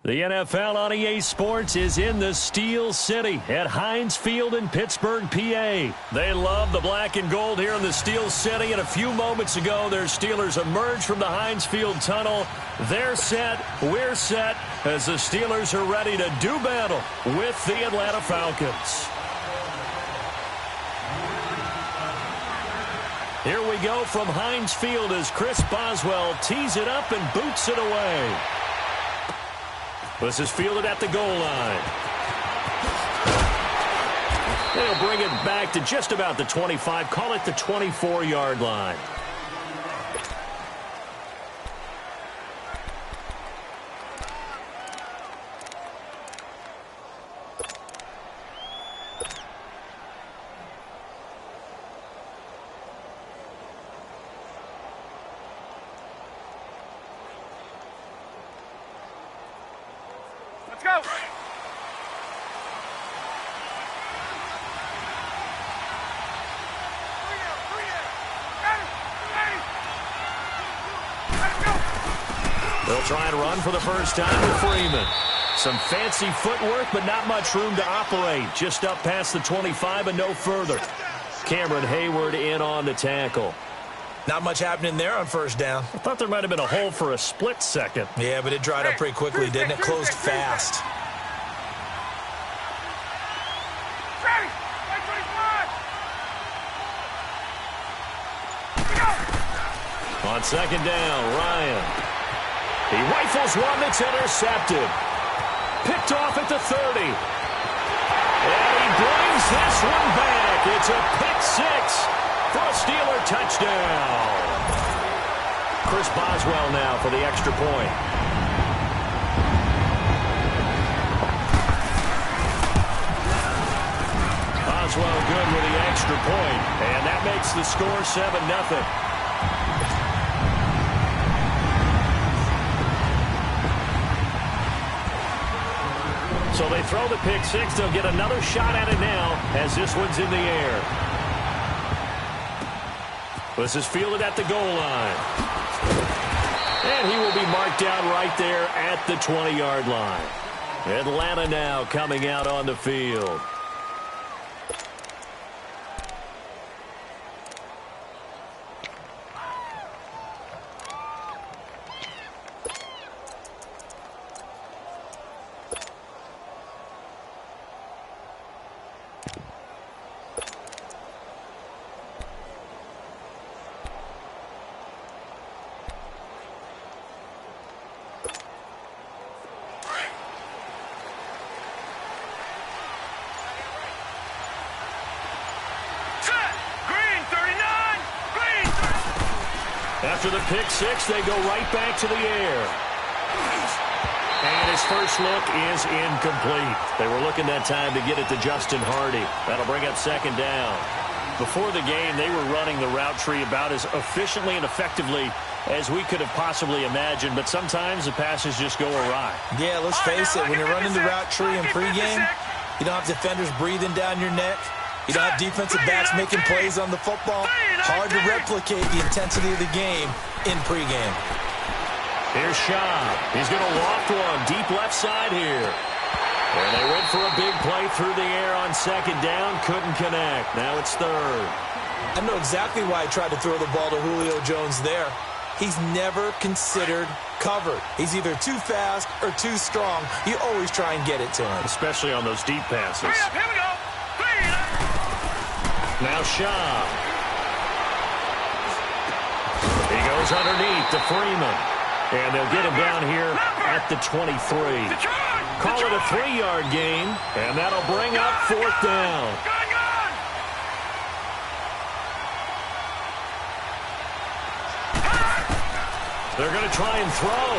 The NFL on EA Sports is in the Steel City at Heinz Field in Pittsburgh, PA. They love the black and gold here in the Steel City, and a few moments ago, their Steelers emerged from the Heinz Field tunnel. They're set, we're set, as the Steelers are ready to do battle with the Atlanta Falcons. Here we go from Heinz Field as Chris Boswell tees it up and boots it away. This is fielded at the goal line. They'll bring it back to just about the 25. Call it the 24-yard line. Let's go. They'll try and run for the first time with Freeman. Some fancy footwork, but not much room to operate. Just up past the 25 and no further. Cameron Hayward in on the tackle. Not much happening there on first down. I thought there might have been a hole for a split second. Yeah, but it dried up pretty quickly, didn't it? Closed fast. On second down, Ryan. He rifles one that's intercepted. Picked off at the 30. And he brings this one back. It's a pick six for a Steeler touchdown. Chris Boswell now for the extra point. Boswell good with the extra point. And that makes the score 7-0. So they throw the pick six. They'll get another shot at it now as this one's in the air. This is fielded at the goal line. And he will be marked down right there at the 20-yard line. Atlanta now coming out on the field. After the pick six, they go right back to the air. And his first look is incomplete. They were looking that time to get it to Justin Hardy. That'll bring up second down. Before the game, they were running the route tree about as efficiently and effectively as we could have possibly imagined, but sometimes the passes just go awry. Yeah, let's face it, when you're running the route tree in pregame, you don't have defenders breathing down your neck. You don't have defensive backs making plays on the football. Hard to replicate the intensity of the game in pregame. Here's Shaw. He's going to loft one deep left side here. And they went for a big play through the air on second down. Couldn't connect. Now it's third. I know exactly why I tried to throw the ball to Julio Jones there. He's never considered covered. He's either too fast or too strong. You always try and get it to him. Especially on those deep passes. Here we go. Now Shaw. He goes underneath to Freeman. And they'll get him down here at the 23. Call it a 3-yard gain, and that'll bring up fourth down. They're going to try and throw.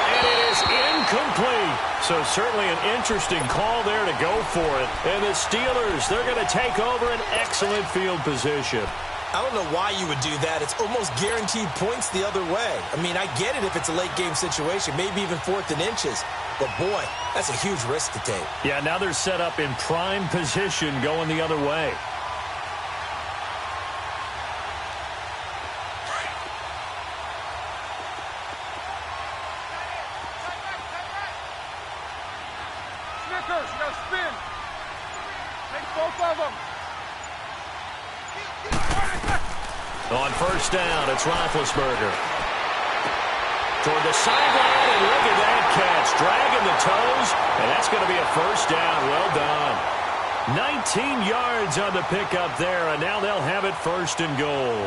And it is incomplete. So certainly an interesting call there to go for it. And the Steelers, they're going to take over an excellent field position. I don't know why you would do that. It's almost guaranteed points the other way. I mean, I get it if it's a late-game situation, maybe even 4th and inches. But, boy, that's a huge risk to take. Yeah, now they're set up in prime position going the other way. Snickers, you gotta spin. Take both of them. On first down, it's Roethlisberger. Toward the sideline, and look at that catch. Dragging the toes, and that's going to be a first down. Well done. 19 yards on the pickup there, and now they'll have it first and goal.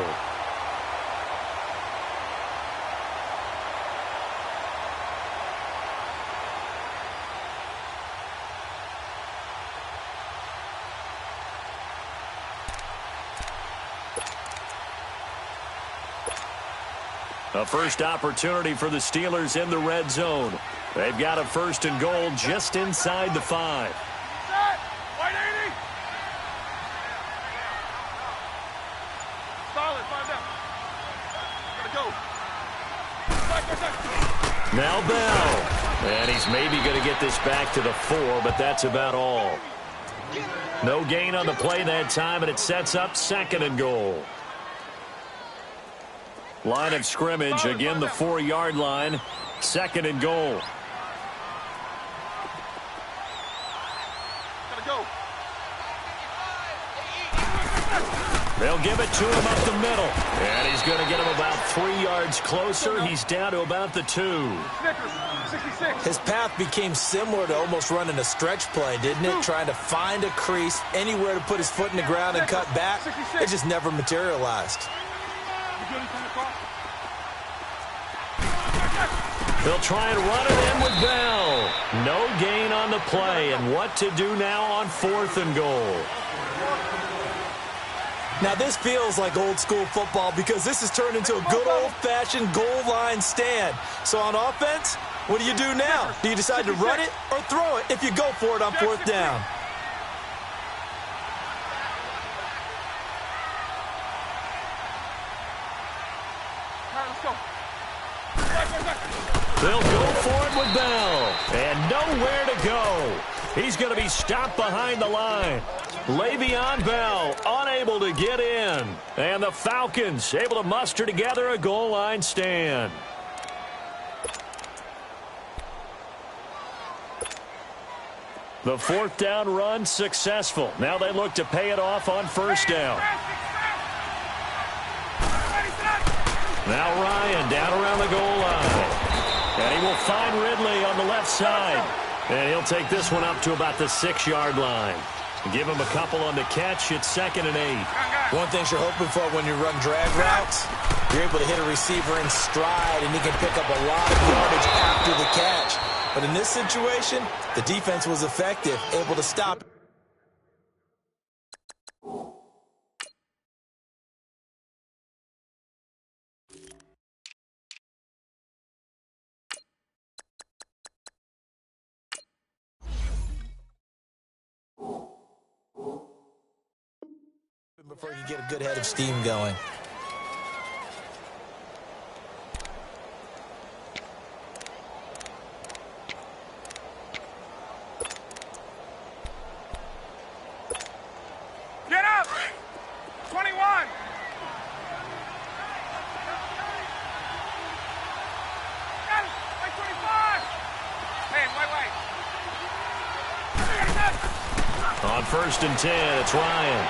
A first opportunity for the Steelers in the red zone. They've got a 1st and goal just inside the 5. White 80. Solid, 5 down. Gotta go. Now Bell. And he's maybe going to get this back to the 4, but that's about all. No gain on the play that time, and it sets up 2nd and goal. Line of scrimmage, again the 4-yard line. 2nd and goal. They'll give it to him up the middle. And he's going to get him about 3 yards closer. He's down to about the 2. His path became similar to almost running a stretch play, didn't it? Trying to find a crease, anywhere to put his foot in the ground and cut back. It just never materialized. They'll try and run it in with Bell. No gain on the play. And what to do now on 4th and goal? Now, this feels like old-school football because this has turned into a good old-fashioned goal line stand. So on offense, what do you do now? Do you decide to run it or throw it if you go for it on 4th down? They'll go for it with Bell. And nowhere to go. He's going to be stopped behind the line. Le'Veon Bell unable to get in. And the Falcons able to muster together a goal line stand. The 4th down run successful. Now they look to pay it off on 1st down. Now Ryan down around the goal line. And he will find Ridley on the left side. And he'll take this one up to about the 6-yard line. Give him a couple on the catch. It's 2nd and 8. One thing you're hoping for when you run drag routes, you're able to hit a receiver in stride, and he can pick up a lot of yardage after the catch. But in this situation, the defense was effective, able to stop. Before you get a good head of steam going. Get up! 21! Got it! Like 25! Hey, white. On 1st and 10, it's Ryan.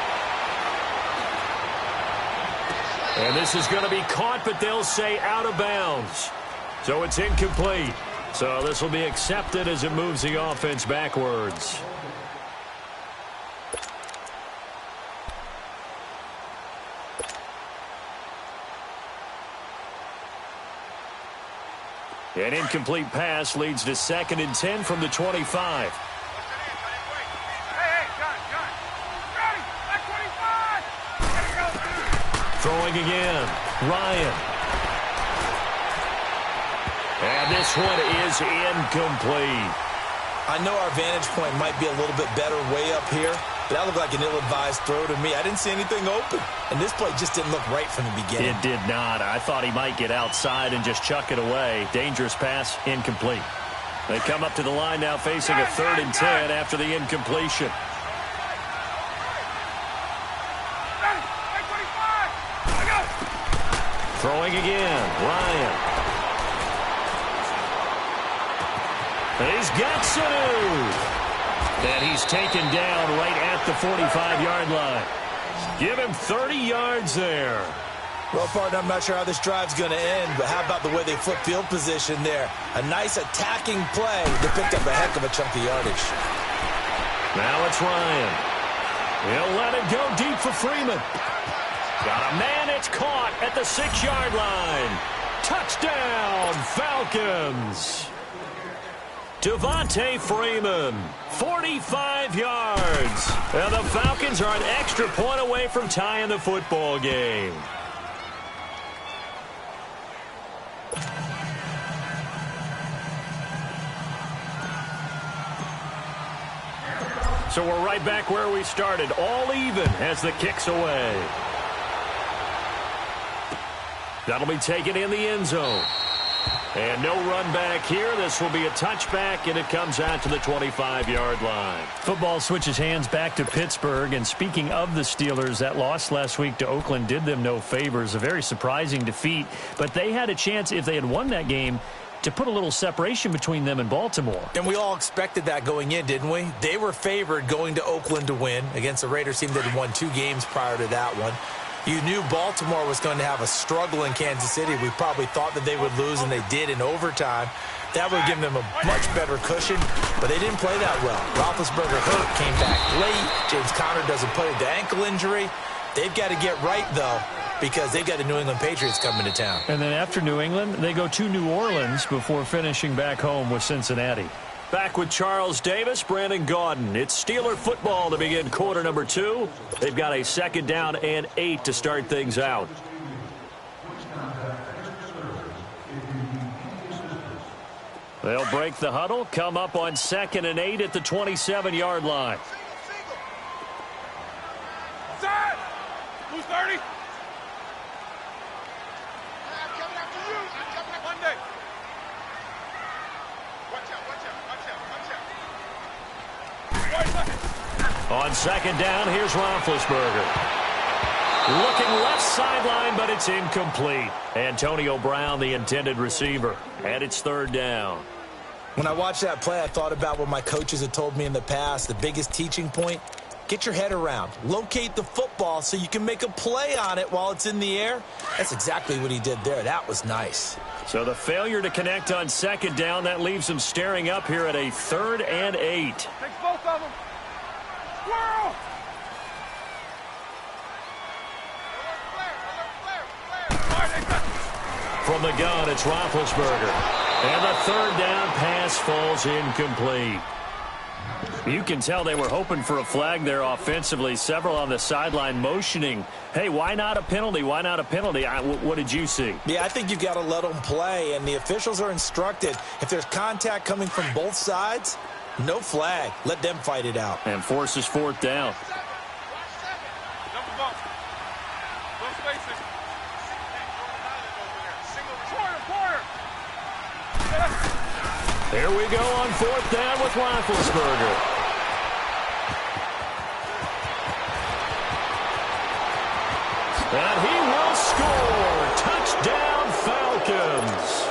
And this is going to be caught, but they'll say out of bounds. So it's incomplete. So this will be accepted as it moves the offense backwards. An incomplete pass leads to 2nd and 10 from the 25. Throwing again, Ryan. And this one is incomplete. I know our vantage point might be a little bit better way up here, but that looked like an ill-advised throw to me. I didn't see anything open, and this play just didn't look right from the beginning. It did not. I thought he might get outside and just chuck it away. Dangerous pass, incomplete. They come up to the line now facing a 3rd and 10 after the incompletion. Throwing again, Ryan. And he's got Sanu. And he's taken down right at the 45-yard line. Give him 30 yards there. Well, partner, I'm not sure how this drive's going to end, but how about the way they flip field position there? A nice attacking play that picked up a heck of a chunk of yardage. Now it's Ryan. He'll let it go deep for Freeman. Got a man, it's caught at the 6-yard line. Touchdown, Falcons. Devontae Freeman, 45 yards. And the Falcons are an extra point away from tying the football game. So we're right back where we started, all even as the kick's away. That'll be taken in the end zone. And no run back here. This will be a touchback, and it comes out to the 25-yard line. Football switches hands back to Pittsburgh. And speaking of the Steelers, that loss last week to Oakland did them no favors. A very surprising defeat. But they had a chance, if they had won that game, to put a little separation between them and Baltimore. And we all expected that going in, didn't we? They were favored going to Oakland to win against the Raiders team that had won 2 games prior to that one. You knew Baltimore was going to have a struggle in Kansas City. We probably thought that they would lose, and they did in overtime. That would give them a much better cushion, but they didn't play that well. Roethlisberger hurt, came back late. James Conner doesn't play with the ankle injury. They've got to get right, though, because they've got the New England Patriots coming to town. And then after New England, they go to New Orleans before finishing back home with Cincinnati. Back with Charles Davis, Brandon Gaudin. It's Steeler football to begin quarter number 2. They've got a 2nd down and 8 to start things out. They'll break the huddle, come up on 2nd and 8 at the 27-yard line. Set! Who's 30? Monday. On 2nd down, here's Roethlisberger. Looking left sideline, but it's incomplete. Antonio Brown, the intended receiver. And it's 3rd down. When I watched that play, I thought about what my coaches had told me in the past. The biggest teaching point, get your head around. Locate the football so you can make a play on it while it's in the air. That's exactly what he did there. That was nice. So the failure to connect on 2nd down, that leaves him staring up here at a 3rd and 8. Takes both of them. Squirrel! From the gun, it's Roethlisberger. And the 3rd down pass falls incomplete. You can tell they were hoping for a flag there offensively. Several on the sideline motioning, hey, why not a penalty? Why not a penalty? What did you see? Yeah, I think you've got to let them play, and the officials are instructed. If there's contact coming from both sides, no flag. Let them fight it out. And forces 4th down. Here we go on 4th down with Roethlisberger. And he will score. Touchdown, Falcons.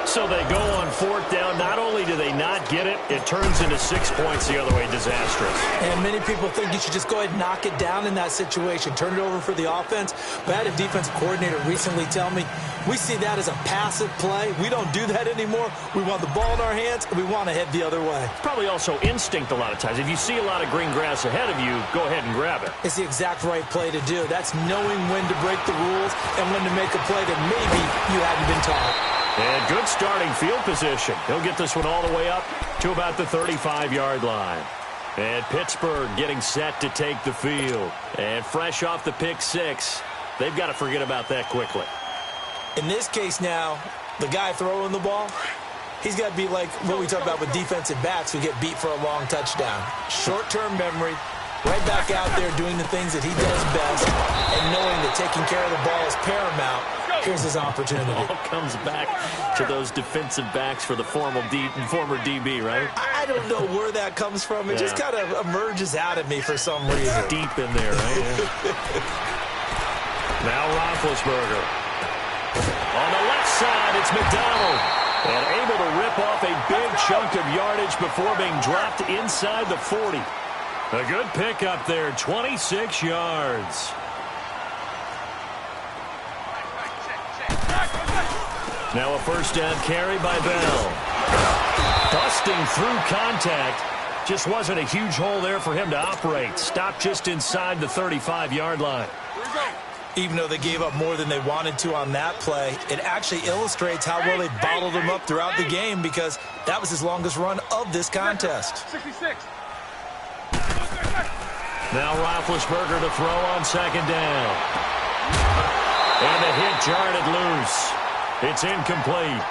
So they go on 4th down. Not only do they not get it, it turns into 6 points the other way. Disastrous. And many people think you should just go ahead and knock it down in that situation. Turn it over for the offense. But I had a defensive coordinator recently tell me, we see that as a passive play. We don't do that anymore. We want the ball in our hands, and we want to head the other way. Probably also instinct a lot of times. If you see a lot of green grass ahead of you, go ahead and grab it. It's the exact right play to do. That's knowing when to break the rules and when to make a play that maybe you hadn't been taught. And good starting field position. He'll get this one all the way up to about the 35-yard line. And Pittsburgh getting set to take the field. And fresh off the pick 6, they've got to forget about that quickly. In this case now, the guy throwing the ball, he's got to be like what we talk about with defensive backs who get beat for a long touchdown. Short-term memory, right back out there doing the things that he does best, and knowing that taking care of the ball is paramount. Here's his opportunity. It all comes back to those defensive backs for the former DB, right? I don't know where that comes from. It just kind of emerges out of me for some reason. Deep in there, right? Now Roethlisberger. On the left side, it's McDonald. And able to rip off a big chunk of yardage before being dropped inside the 40. A good pickup there, 26 yards. Now a 1st down carry by Bell. Busting through contact. Just wasn't a huge hole there for him to operate. Stopped just inside the 35-yard line. Even though they gave up more than they wanted to on that play, it actually illustrates how well they bottled him up throughout the game, because that was his longest run of this contest. 66. Now Roethlisberger to throw on 2nd down. And the hit jarred it loose. It's incomplete.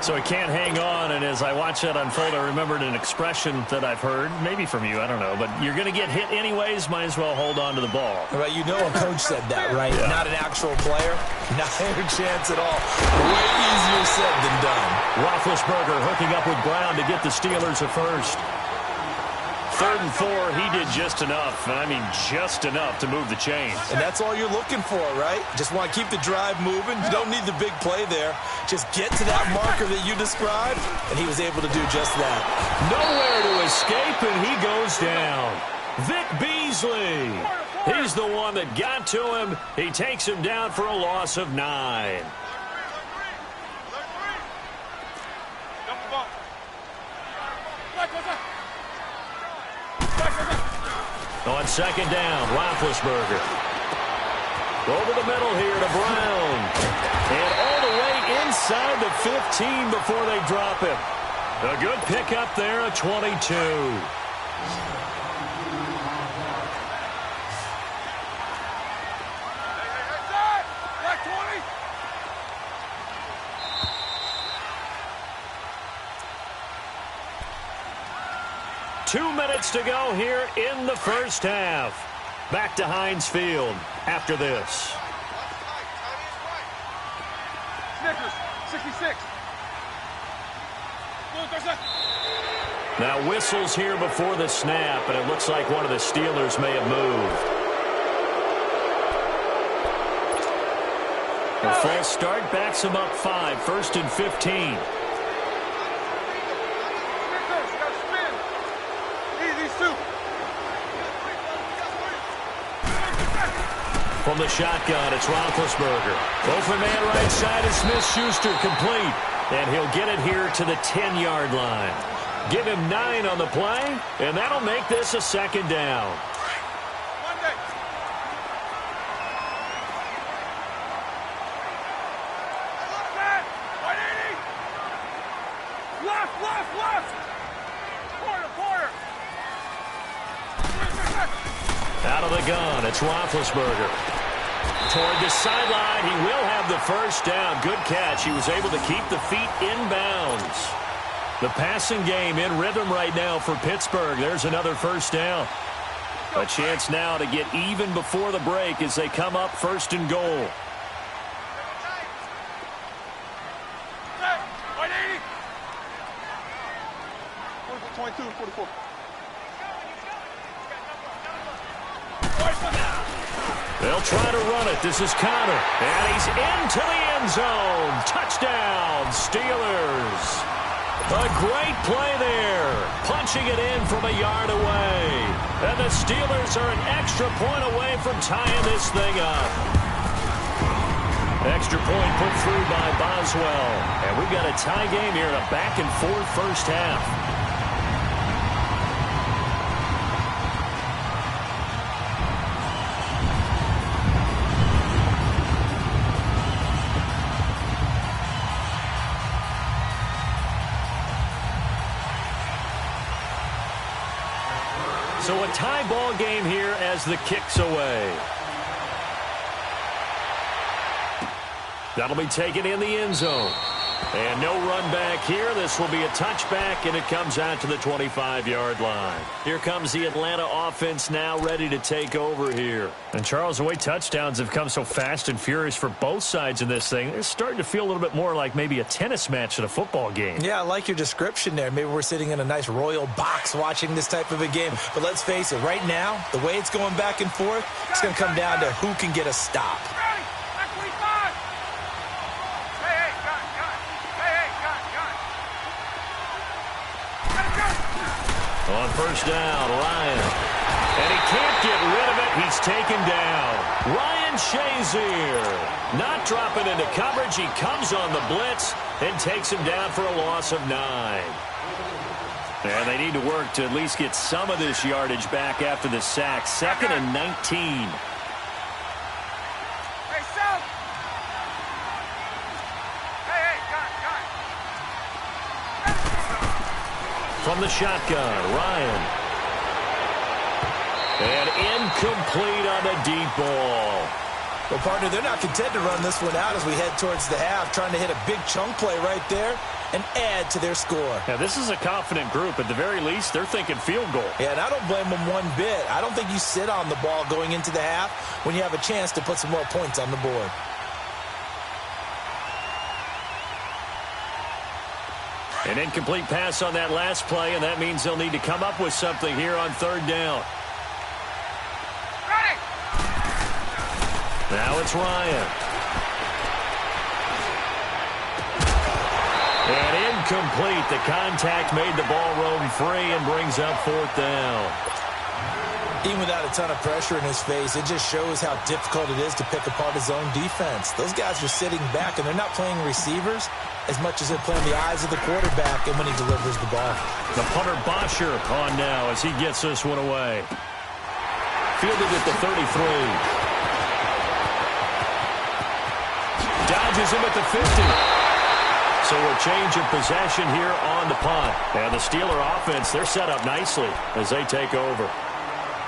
So he can't hang on, and as I watch that unfold, I remembered an expression that I've heard, maybe from you, I don't know, but you're going to get hit anyways, might as well hold on to the ball. Right, you know a coach said that, right? Yeah. Not an actual player. Not a chance at all. Way easier said than done. Roethlisberger hooking up with Brown to get the Steelers a first. 3rd and 4, he did just enough, and I mean just enough to move the chains. And that's all you're looking for, right? Just want to keep the drive moving. You don't need the big play there. Just get to that marker that you described, and he was able to do just that. Nowhere to escape, and he goes down. Vic Beasley. He's the one that got to him. He takes him down for a loss of 9. On 2nd down, Roethlisberger. Over the middle here to Brown. And all the way inside the 15 before they drop him. A good pickup there, a 22. Black 20. 2 minutes to go here in the first half. Back to Heinz Field after this. Snickers, 66. Now whistles here before the snap, and it looks like one of the Steelers may have moved. A false start backs him up 5, 1st and 15. From the shotgun, it's Roethlisberger. Open man right side is Smith-Schuster complete. And he'll get it here to the 10-yard line. Give him 9 on the play, and that'll make this a 2nd down. Out of the gun, it's Roethlisberger. Toward the sideline, he will have the first down. Good catch. He was able to keep the feet inbounds. The passing game in rhythm right now for Pittsburgh. There's another first down. A chance now to get even before the break as they come up 1st and goal. They'll try to run it. This is Connor. And he's into the end zone. Touchdown, Steelers. A great play there. Punching it in from a yard away. And the Steelers are an extra point away from tying this thing up. Extra point put through by Boswell. And we've got a tie game here in a back-and-forth first half. So a tie ball game here as the kick's away. That'll be taken in the end zone. And no run back here. This will be a touchback, and it comes out to the 25-yard line. Here comes the Atlanta offense now ready to take over here. And, Charles, the way touchdowns have come so fast and furious for both sides in this thing, it's starting to feel a little bit more like maybe a tennis match at a football game. Yeah, I like your description there. Maybe we're sitting in a nice royal box watching this type of a game. But let's face it, right now, the way it's going back and forth, it's going to come down to who can get a stop. On first down, Ryan. And he can't get rid of it. He's taken down. Ryan Shazier not dropping into coverage. He comes on the blitz and takes him down for a loss of 9. And they need to work to at least get some of this yardage back after the sack. 2nd and 19. From the shotgun, Ryan. And incomplete on the deep ball. Well, partner, they're not content to run this one out as we head towards the half, trying to hit a big chunk play right there. and add to their score. Yeah, this is a confident group. At the very least, they're thinking field goal. Yeah, and I don't blame them one bit. I don't think you sit on the ball going into the half when you have a chance to put some more points on the board. An incomplete pass on that last play, and that means they'll need to come up with something here on third down. Ready. Now it's Ryan. And incomplete. The contact made the ball roam free and brings up fourth down. Even without a ton of pressure in his face, it just shows how difficult it is to pick apart his own defense. Those guys are sitting back, and they're not playing receivers as much as they're playing the eyes of the quarterback and when he delivers the ball. The punter Bosher on now as he gets this one away. Fielded at the 33. Dodges him at the 50. So a change of possession here on the punt. And the Steeler offense, they're set up nicely as they take over.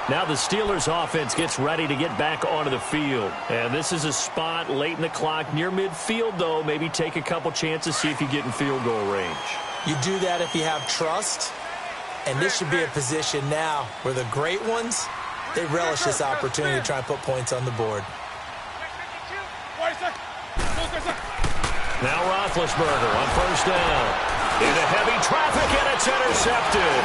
Now the Steelers offense gets ready to get back onto the field. And this is a spot late in the clock near midfield, though. Maybe take a couple chances, see if you get in field goal range. You do that if you have trust. And this should be a position now where the great ones, they relish this opportunity to try and put points on the board. Now Roethlisberger on first down. Into heavy traffic, and it's intercepted.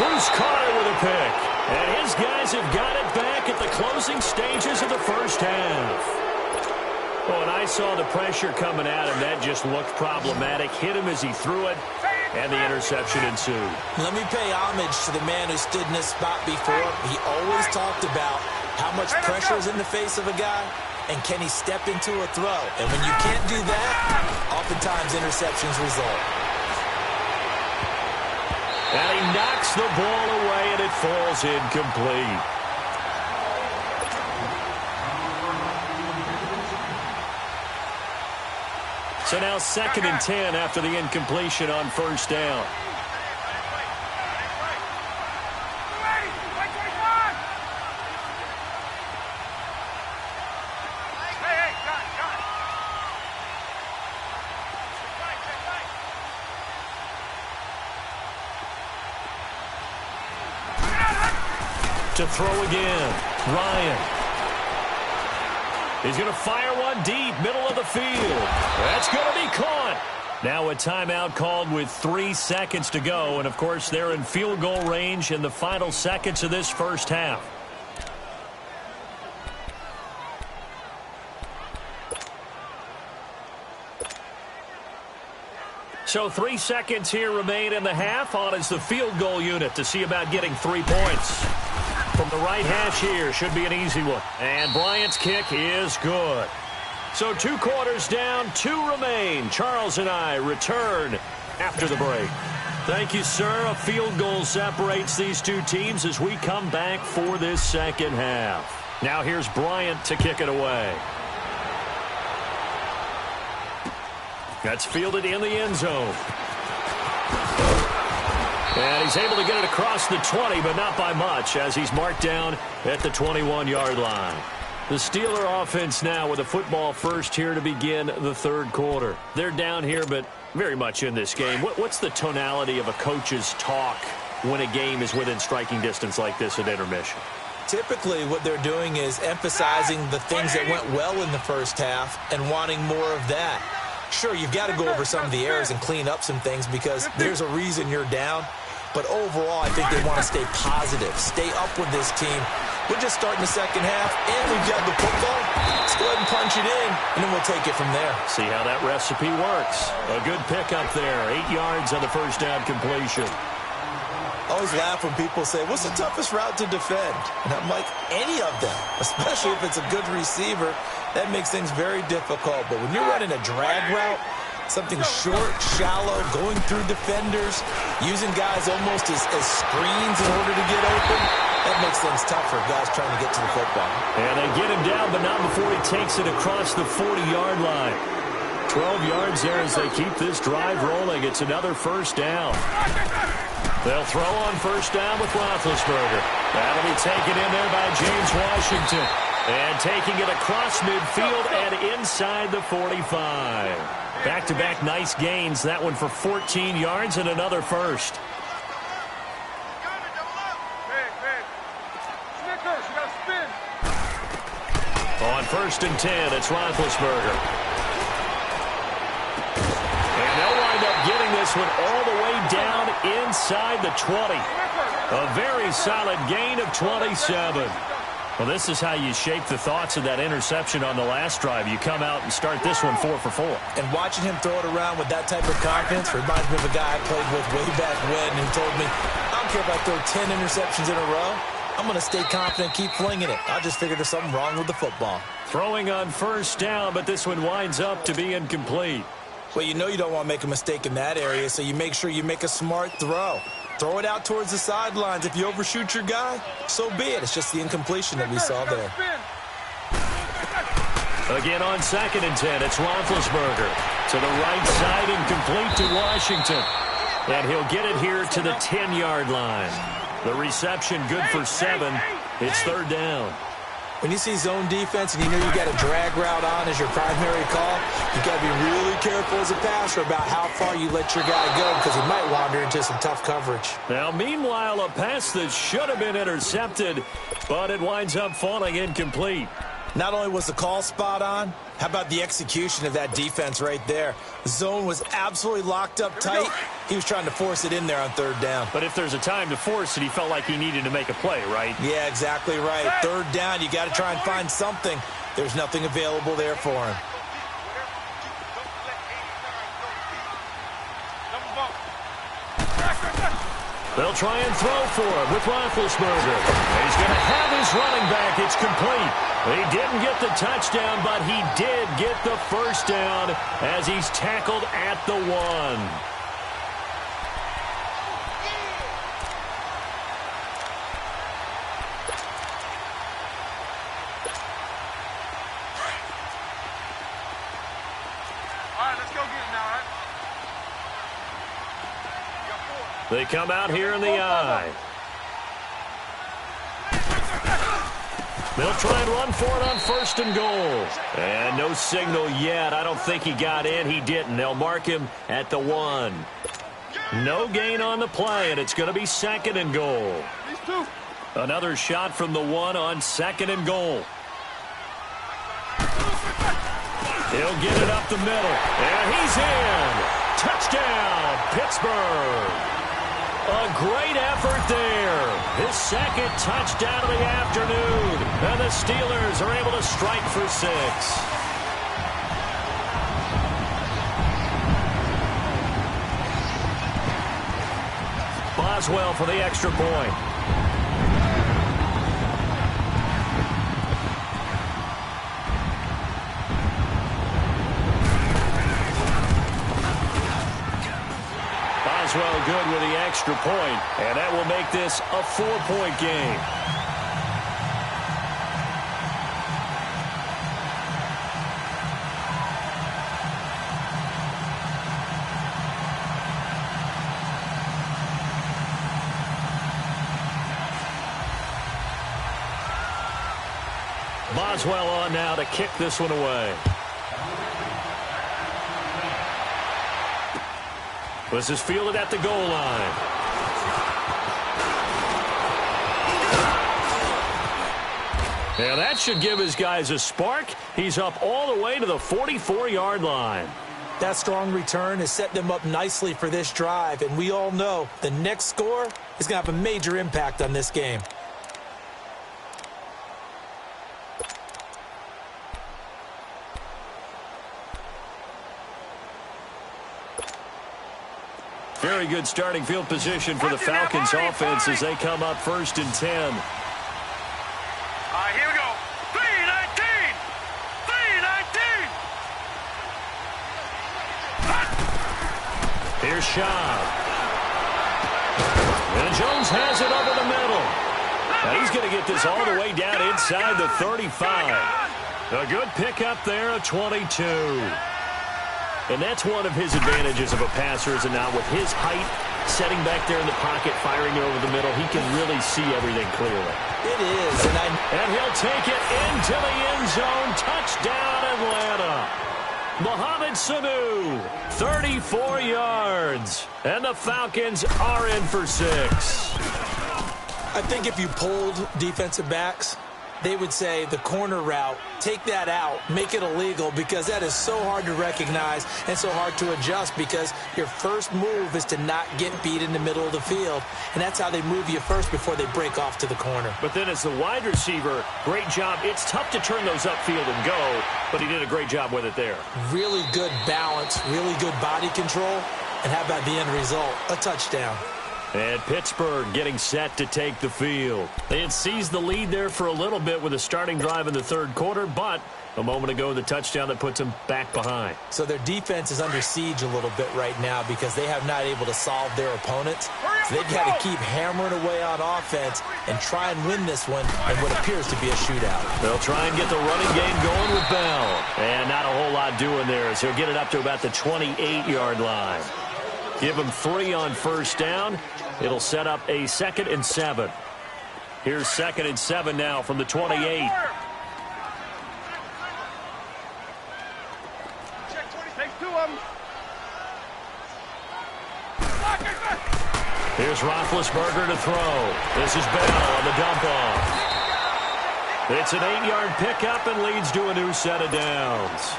Bruce Carter with a pick. And his guys have got it back at the closing stages of the first half. Oh, and I saw the pressure coming at him. That just looked problematic. Hit him as he threw it, and the interception ensued. Let me pay homage to the man who stood in this spot before. He always talked about how much pressure is in the face of a guy, and can he step into a throw. And when you can't do that, oftentimes interceptions result. And he knocks the ball away, and it falls incomplete. So now 2nd and 10 after the incompletion on first down. To throw again, Ryan. He's going to fire one deep, middle of the field. That's going to be caught. Now a timeout called with 3 seconds to go. And, of course, they're in field goal range in the final seconds of this first half. So 3 seconds here remain in the half. On is the field goal unit to see about getting 3 points. From the right hash here, should be an easy one. And Bryant's kick is good. So 2 quarters down, 2 remain. Charles and I return after the break. Thank you, sir. A field goal separates these two teams as we come back for this second half. Now here's Bryant to kick it away. That's fielded in the end zone. And he's able to get it across the 20, but not by much, as he's marked down at the 21-yard line. The Steeler offense now with a football first here to begin the third quarter. They're down here, but very much in this game. What's the tonality of a coach's talk when a game is within striking distance like this at intermission? Typically, what they're doing is emphasizing the things that went well in the first half and wanting more of that. Sure, you've got to go over some of the errors and clean up some things because there's a reason you're down. But overall, I think they want to stay positive, stay up with this team. We're just starting the second half, and we've got the football. Let's go ahead and punch it in, and then we'll take it from there. See how that recipe works. A good pickup there, 8 yards on the first down completion. I always laugh when people say, what's the toughest route to defend? And I'm like, any of them, especially if it's a good receiver. That makes things very difficult. But when you're running a drag route, something short, shallow, going through defenders, using guys almost as screens in order to get open, that makes things tough for guys trying to get to the football. And they get him down, but not before he takes it across the 40-yard line. 12 yards there as they keep this drive rolling. It's another first down. They'll throw on first down with Roethlisberger. That'll be taken in there by James Washington. And taking it across midfield and inside the 45. Back-to-back nice gains. That one for 14 yards and another first. On first and 10, it's Roethlisberger. And they'll wind up getting this one all the way down inside the 20. A very solid gain of 27. Well, this is how you shape the thoughts of that interception on the last drive. You come out and start this one 4 for 4. And watching him throw it around with that type of confidence reminds me of a guy I played with way back when who told me, I don't care if I throw 10 interceptions in a row. I'm going to stay confident and keep flinging it. I just figured there's something wrong with the football. Throwing on first down, but this one winds up to be incomplete. Well, you know you don't want to make a mistake in that area, so you make sure you make a smart throw. Throw it out towards the sidelines. If you overshoot your guy, so be it. It's just the incompletion that we saw there. Again on second and 10, it's Roethlisberger. To the right side, incomplete to Washington. And he'll get it here to the 10-yard line. The reception good for 7. It's third down. When you see zone defense and you know you got a drag route on as your primary call, you got to be really careful as a passer about how far you let your guy go because he might wander into some tough coverage. Now, meanwhile, a pass that should have been intercepted, but it winds up falling incomplete. Not only was the call spot on, how about the execution of that defense right there? The zone was absolutely locked up tight. He was trying to force it in there on third down. But if there's a time to force it, he felt like he needed to make a play, right? Yeah, exactly right. Third down, you got to try and find something. There's nothing available there for him. They'll try and throw for him with Roethlisberger. He's going to have his running back. It's complete. He didn't get the touchdown, but he did get the first down as he's tackled at the 1. They come out here in the eye. They'll try and run for it on first and goal. And no signal yet. I don't think he got in. He didn't. They'll mark him at the 1. No gain on the play, and it's going to be second and goal. Another shot from the 1 on second and goal. He'll get it up the middle. And he's in. Touchdown, Pittsburgh. A great effort there. His second touchdown of the afternoon. And the Steelers are able to strike for 6. Boswell for the extra point. Boswell good with the extra point, and that will make this a 4-point game. Boswell on now to kick this one away. This is fielded at the goal line. Now that should give his guys a spark. He's up all the way to the 44-yard line. That strong return has set them up nicely for this drive, and we all know the next score is going to have a major impact on this game. Very good starting field position for the Falcons offense as they come up first and 10. All right, here we go. 3-19. 3-19. Here's Shaw. And Jones has it over the middle. Now he's going to get this all the way down inside the 35. A good pickup there, a 22. And that's one of his advantages of a passer, is it not? With his height, setting back there in the pocket, firing it over the middle, he can really see everything clearly. It is. And he'll take it into the end zone. Touchdown, Atlanta. Mohamed Sanu, 34 yards. And the Falcons are in for 6. I think if you polled defensive backs, they would say the corner route, take that out, make it illegal, because that is so hard to recognize and so hard to adjust, because your first move is to not get beat in the middle of the field, and that's how they move you first before they break off to the corner. But then as the wide receiver, great job. It's tough to turn those upfield and go, but he did a great job with it there. Really good balance, really good body control, and how about the end result? A touchdown. And Pittsburgh getting set to take the field. They had seized the lead there for a little bit with a starting drive in the third quarter, but a moment ago, the touchdown that puts them back behind. So their defense is under siege a little bit right now because they have not able to solve their opponents. So they've got to keep hammering away on offense and try and win this one in what appears to be a shootout. They'll try and get the running game going with Bell. And not a whole lot doing there, so he'll get it up to about the 28-yard line. Give him 3 on first down. It'll set up a 2nd and 7. Here's 2nd and 7 now from the 28. Here's Roethlisberger to throw. This is Bell on the dump off. It's an 8-yard pickup and leads to a new set of downs.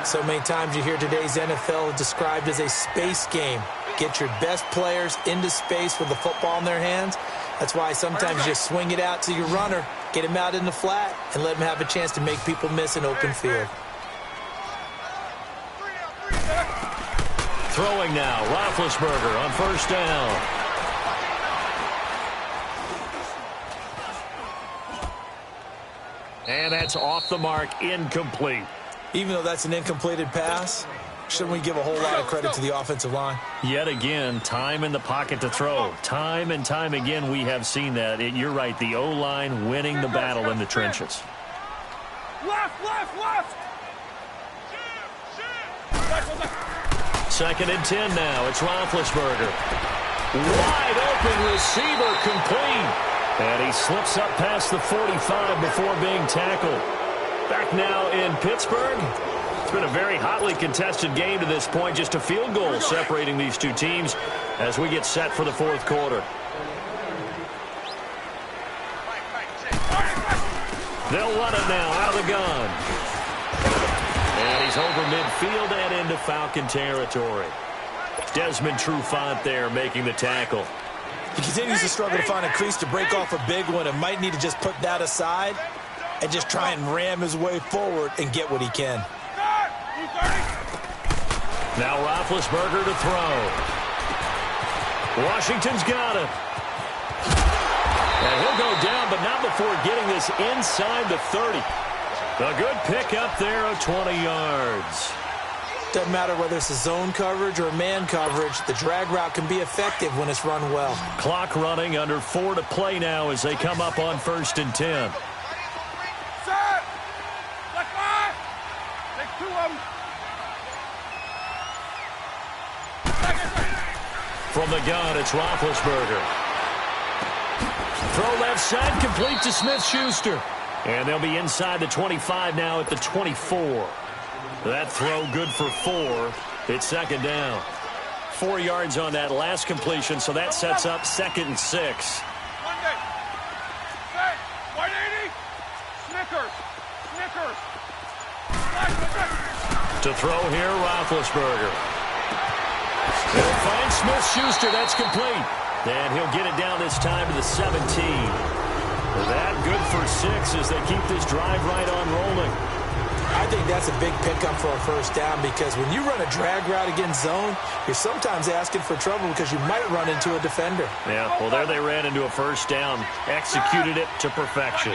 So many times you hear today's NFL described as a space game. Get your best players into space with the football in their hands. That's why sometimes you just swing it out to your runner, get him out in the flat, and let him have a chance to make people miss an open field. Throwing now, Roethlisberger on first down. And that's off the mark, incomplete. Even though that's an incompleted pass, shouldn't we give a whole lot of credit to the offensive line? Yet again, time in the pocket to throw. Time and time again, we have seen that. You're right, the O-line winning the battle in the trenches. Left! 2nd and 10 now. It's Roethlisberger. Wide open receiver, complete. And he slips up past the 45 before being tackled. Back now in Pittsburgh. It's been a very hotly contested game to this point. Just a field goal separating these two teams as we get set for the fourth quarter. They'll run it now out of the gun. And he's over midfield and into Falcon territory. Desmond Trufant there making the tackle. He continues to struggle to find a crease to break off a big one and might need to just put that aside and just try and ram his way forward and get what he can. Now Roethlisberger to throw. Washington's got it. And he'll go down, but not before getting this inside the 30. A good pickup there of 20 yards. Doesn't matter whether it's a zone coverage or man coverage, the drag route can be effective when it's run well. Clock running, under 4 to play now as they come up on 1st and 10. Set! Like 5! Take 2 of them. From the gun, it's Roethlisberger. Throw left side, complete to Smith-Schuster. And they'll be inside the 25 now at the 24. That throw good for 4. It's 2nd down. 4 yards on that last completion, so that sets up 2nd and 6. Monday. Hey, 180. Snickers. To throw here, Roethlisberger. He'll find Smith-Schuster. That's complete. And he'll get it down this time to the 17. That good for 6 as they keep this drive right on rolling. I think that's a big pickup for a first down because when you run a drag route against zone, you're sometimes asking for trouble because you might run into a defender. Yeah, well, there they ran into a first down. Executed it to perfection.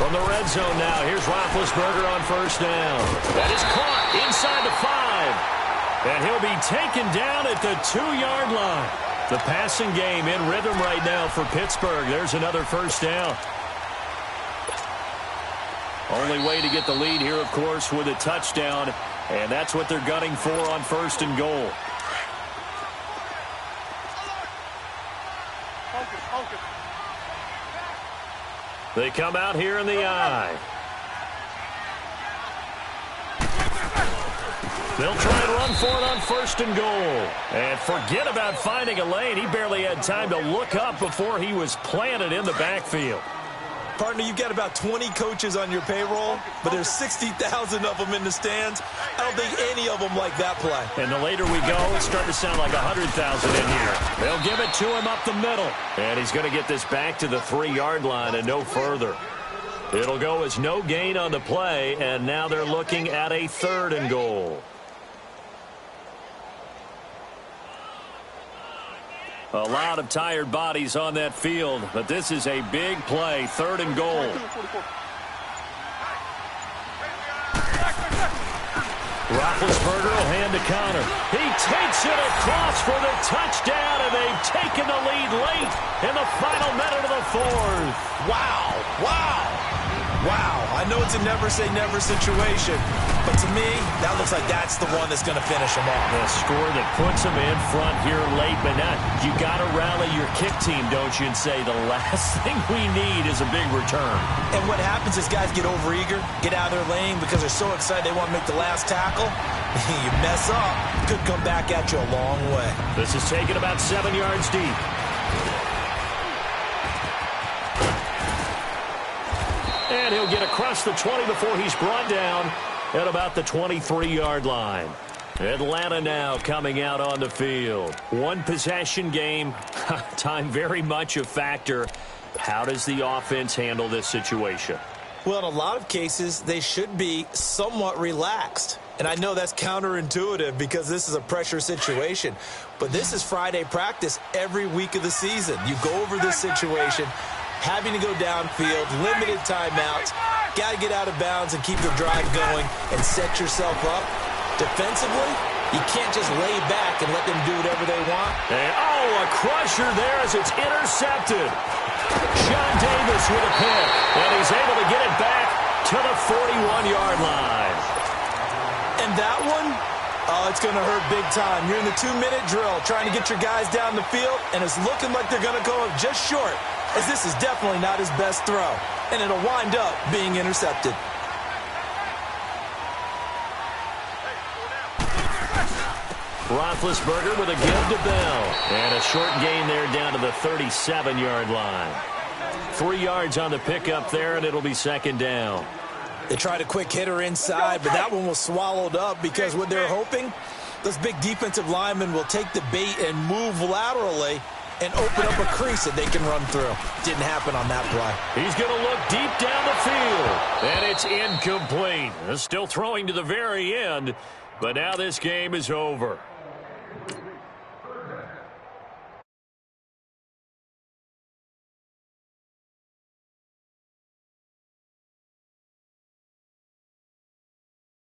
From the red zone now, here's Roethlisberger on first down. That is caught inside the 5. And he'll be taken down at the 2-yard line. The passing game in rhythm right now for Pittsburgh. There's another first down. Only way to get the lead here, of course, with a touchdown, and that's what they're gunning for on 1st and goal. Focus. They come out here in the eye. They'll try and run for it on 1st and goal. And forget about finding a lane. He barely had time to look up before he was planted in the backfield. Partner, you've got about 20 coaches on your payroll, but there's 60,000 of them in the stands. I don't think any of them like that play. And the later we go, it's starting to sound like 100,000 in here. They'll give it to him up the middle. And he's going to get this back to the 3-yard line and no further. It'll go as no gain on the play, and now they're looking at a 3rd and goal. A lot of tired bodies on that field, but this is a big play, 3rd and goal. Roethlisberger will hand to Connor. He takes it across for the touchdown, and they've taken the lead late in the final minute of the 4th. Wow. I know it's a never-say-never situation, but to me, that looks like that's the one that's going to finish them off. A score that puts them in front here late, but now you got to rally your kick team, don't you, and say the last thing we need is a big return. And what happens is guys get overeager, get out of their lane because they're so excited they want to make the last tackle. You mess up, could come back at you a long way. This is taken about 7 yards deep. And he'll get across the 20 before he's brought down at about the 23-yard line. Atlanta now coming out on the field. One possession game. Time very much a factor. How does the offense handle this situation? Well, in a lot of cases, they should be somewhat relaxed. And I know that's counterintuitive because this is a pressure situation. But this is Friday practice every week of the season. You go over this situation, having to go downfield, limited timeouts, got to get out of bounds and keep the drive going and set yourself up. Defensively, you can't just lay back and let them do whatever they want. And, a crusher there as it's intercepted. Sean Davis with a pick, and he's able to get it back to the 41-yard line. And that one, it's going to hurt big time. You're in the 2-minute drill trying to get your guys down the field, and it's looking like they're going to go up just short, as this is definitely not his best throw, and it'll wind up being intercepted. Roethlisberger with a give to Bell. And a short gain there down to the 37-yard line. 3 yards on the pickup there, and it'll be 2nd down. They tried a quick hitter inside, but that one was swallowed up because what they're hoping, those big defensive linemen will take the bait and move laterally and open up a crease that they can run through. Didn't happen on that play. He's going to look deep down the field, and it's incomplete. Still throwing to the very end, but now this game is over.